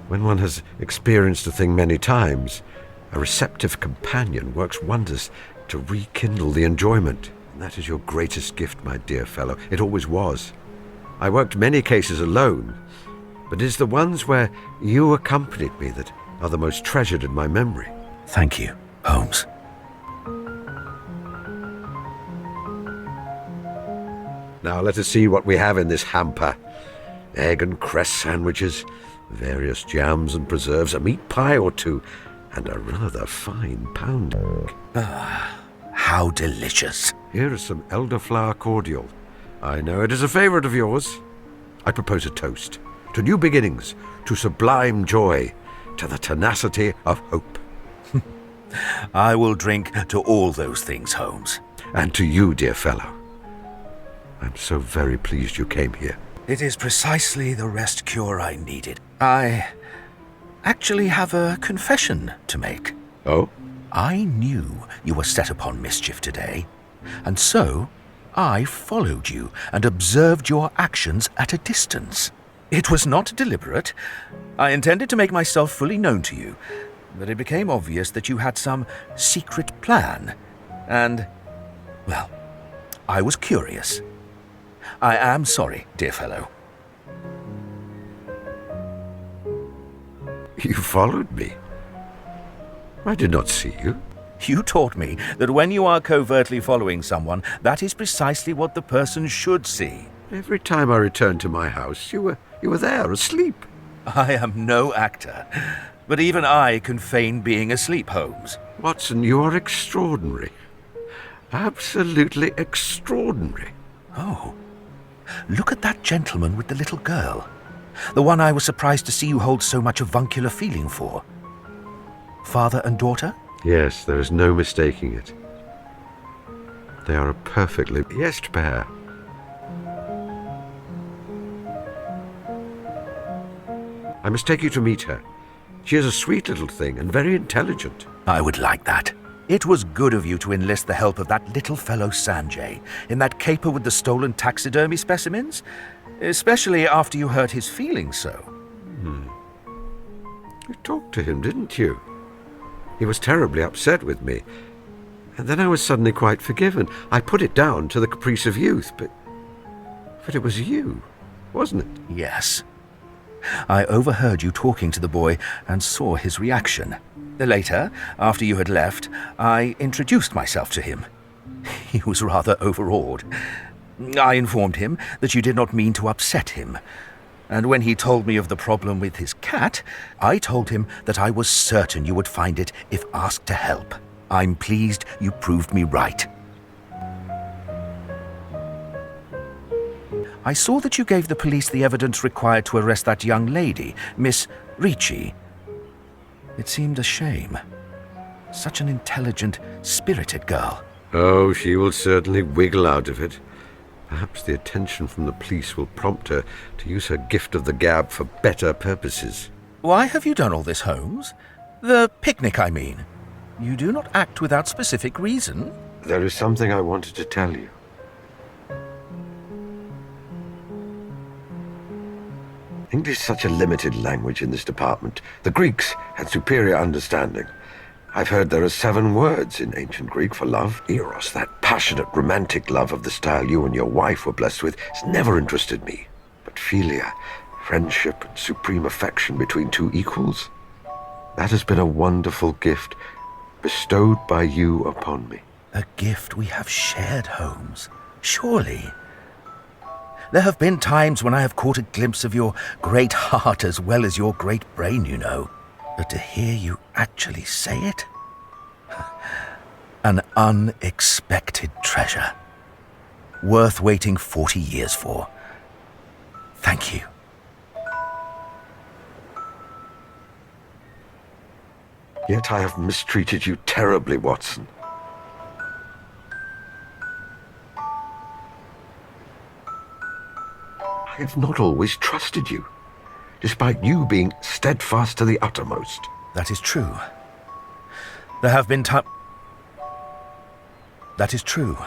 When one has experienced a thing many times, a receptive companion works wonders to rekindle the enjoyment. That is your greatest gift, my dear fellow. It always was. I worked many cases alone, but it is the ones where you accompanied me that are the most treasured in my memory. Thank you, Holmes. Now let us see what we have in this hamper. Egg and cress sandwiches, various jams and preserves, a meat pie or two, and a rather fine pounding. How delicious. Here is some elderflower cordial. I know it is a favourite of yours. I propose a toast to new beginnings, to sublime joy, to the tenacity of hope. I will drink to all those things, Holmes. And to you, dear fellow. I'm so very pleased you came here. It is precisely the rest cure I needed. I actually have a confession to make. Oh? I knew you were set upon mischief today, and so I followed you and observed your actions at a distance. It was not deliberate. I intended to make myself fully known to you, but it became obvious that you had some secret plan, and, well, I was curious. I am sorry, dear fellow. You followed me. I did not see you. You taught me that when you are covertly following someone, that is precisely what the person should see. Every time I returned to my house, you were there, asleep. I am no actor, but even I can feign being asleep, Holmes. Watson, you are extraordinary. Absolutely extraordinary. Oh, look at that gentleman with the little girl. The one I was surprised to see you hold so much avuncular feeling for. Father and daughter? Yes, there is no mistaking it. They are a perfectly blessed pair. I must take you to meet her. She is a sweet little thing and very intelligent. I would like that. It was good of you to enlist the help of that little fellow Sanjay in that caper with the stolen taxidermy specimens, especially after you hurt his feelings so. You talked to him, didn't you? He was terribly upset with me. And then I was suddenly quite forgiven. I put it down to the caprice of youth, but it was you, wasn't it? Yes. I overheard you talking to the boy and saw his reaction. Later, after you had left, I introduced myself to him. He was rather overawed. I informed him that you did not mean to upset him. And when he told me of the problem with his cat, I told him that I was certain you would find it if asked to help. I'm pleased you proved me right. I saw that you gave the police the evidence required to arrest that young lady, Miss Ricci. It seemed a shame. Such an intelligent, spirited girl. Oh, she will certainly wiggle out of it. Perhaps the attention from the police will prompt her to use her gift of the gab for better purposes. Why have you done all this, Holmes? The picnic, I mean. You do not act without specific reason. There is something I wanted to tell you. English is such a limited language in this department. The Greeks had superior understanding. I've heard there are 7 words in ancient Greek for love. Eros, that passionate, romantic love of the style you and your wife were blessed with, has never interested me. But philia, friendship and supreme affection between 2 equals, that has been a wonderful gift bestowed by you upon me. A gift we have shared, Holmes. Surely. There have been times when I have caught a glimpse of your great heart as well as your great brain, you know. But to hear you actually say it? An unexpected treasure. Worth waiting 40 years for. Thank you. Yet I have mistreated you terribly, Watson. I have not always trusted you, despite you being steadfast to the uttermost. That is true. There have been That is true.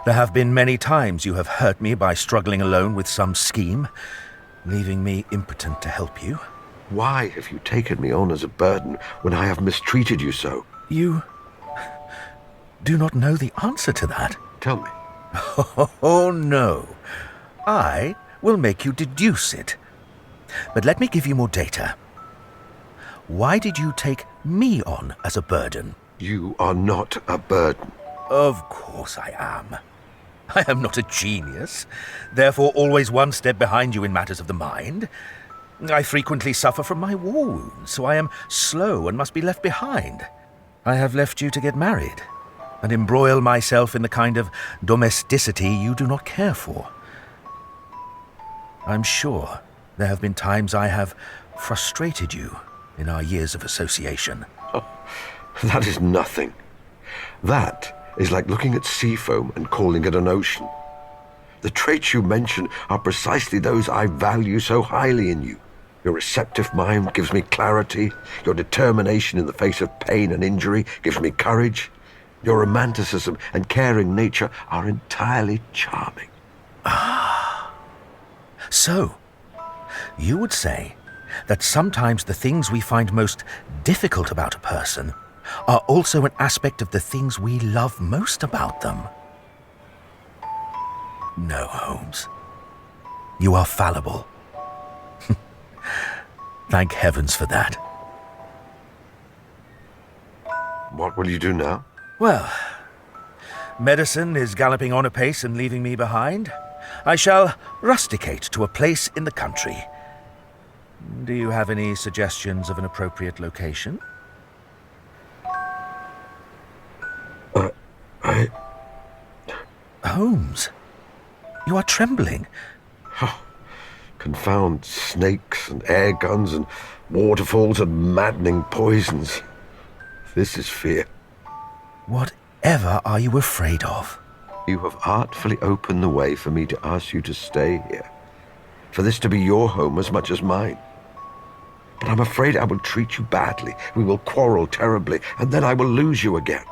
There have been many times you have hurt me by struggling alone with some scheme, leaving me impotent to help you. Why have you taken me on as a burden when I have mistreated you so? You do not know the answer to that. Tell me. Oh, no. I will make you deduce it. But let me give you more data. Why did you take me on as a burden? You are not a burden. Of course I am. I am not a genius, therefore always one step behind you in matters of the mind. I frequently suffer from my war wounds, so I am slow and must be left behind. I have left you to get married and embroil myself in the kind of domesticity you do not care for. I'm sure there have been times I have frustrated you in our years of association. Oh, that is nothing. That is like looking at sea foam and calling it an ocean. The traits you mention are precisely those I value so highly in you. Your receptive mind gives me clarity. Your determination in the face of pain and injury gives me courage. Your romanticism and caring nature are entirely charming. So, you would say that sometimes the things we find most difficult about a person are also an aspect of the things we love most about them. No, Holmes. You are fallible. Thank heavens for that. What will you do now? Well, medicine is galloping on apace and leaving me behind. I shall rusticate to a place in the country. Do you have any suggestions of an appropriate location? Holmes, you are trembling. Oh, confound snakes and air guns and waterfalls and maddening poisons. This is fear. Whatever are you afraid of? You have artfully opened the way for me to ask you to stay here, for this to be your home as much as mine. But I'm afraid I will treat you badly. We will quarrel terribly, and then I will lose you again.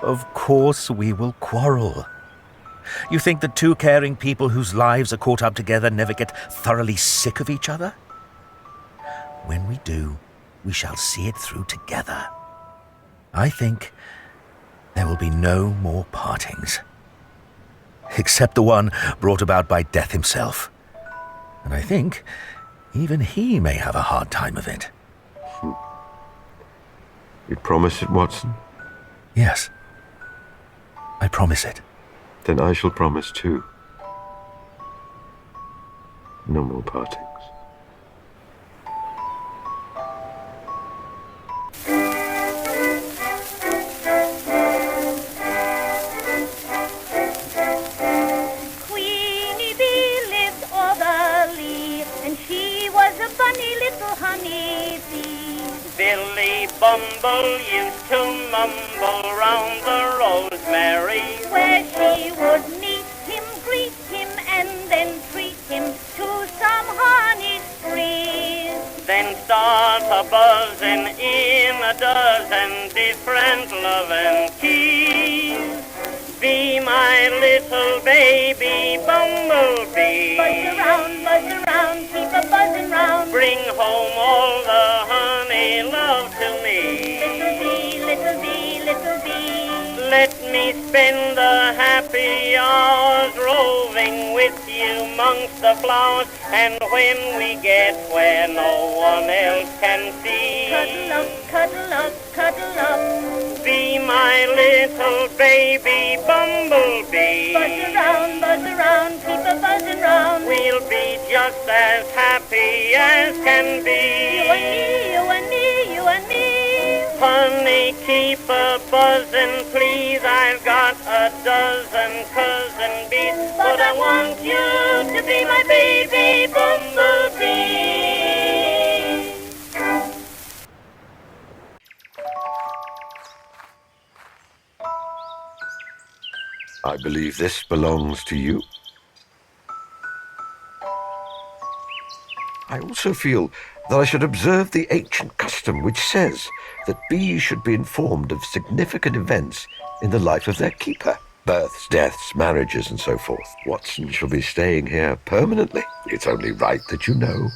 Of course we will quarrel. You think that two caring people whose lives are caught up together never get thoroughly sick of each other? When we do, we shall see it through together. I think there will be no more partings. Except the one brought about by Death himself. And I think even he may have a hard time of it. You promise it, Watson? Yes. I promise it. Then I shall promise too. No more partings. Queenie bee lived o'er the lea, and she was a funny little honey bee. Billy Bumble used to mumble round the rosemary, where she would meet him, greet him, and then treat him to some honey spree. Then start a buzzing in a dozen different loving keys. Be my little baby bumblebee. Buzz around, keep a buzzing round. Bring home all the honey love to me. Little bee, little bee, little bee. Let me spend the happy hours roving with you amongst the flowers. And when we get where no one else can see, cuddle up, cuddle up, cuddle up. Be my little baby bumblebee. Buzz around, keep a buzzing round. We'll be just as happy as can be. You and me, you and me, you and me. Honey, keep a buzzing, please. I've got a dozen cousin bees, but I want you to be my baby bumblebee. I believe this belongs to you. I also feel that I should observe the ancient custom which says that bees should be informed of significant events in the life of their keeper. Births, deaths, marriages, and so forth. Watson shall be staying here permanently. It's only right that you know.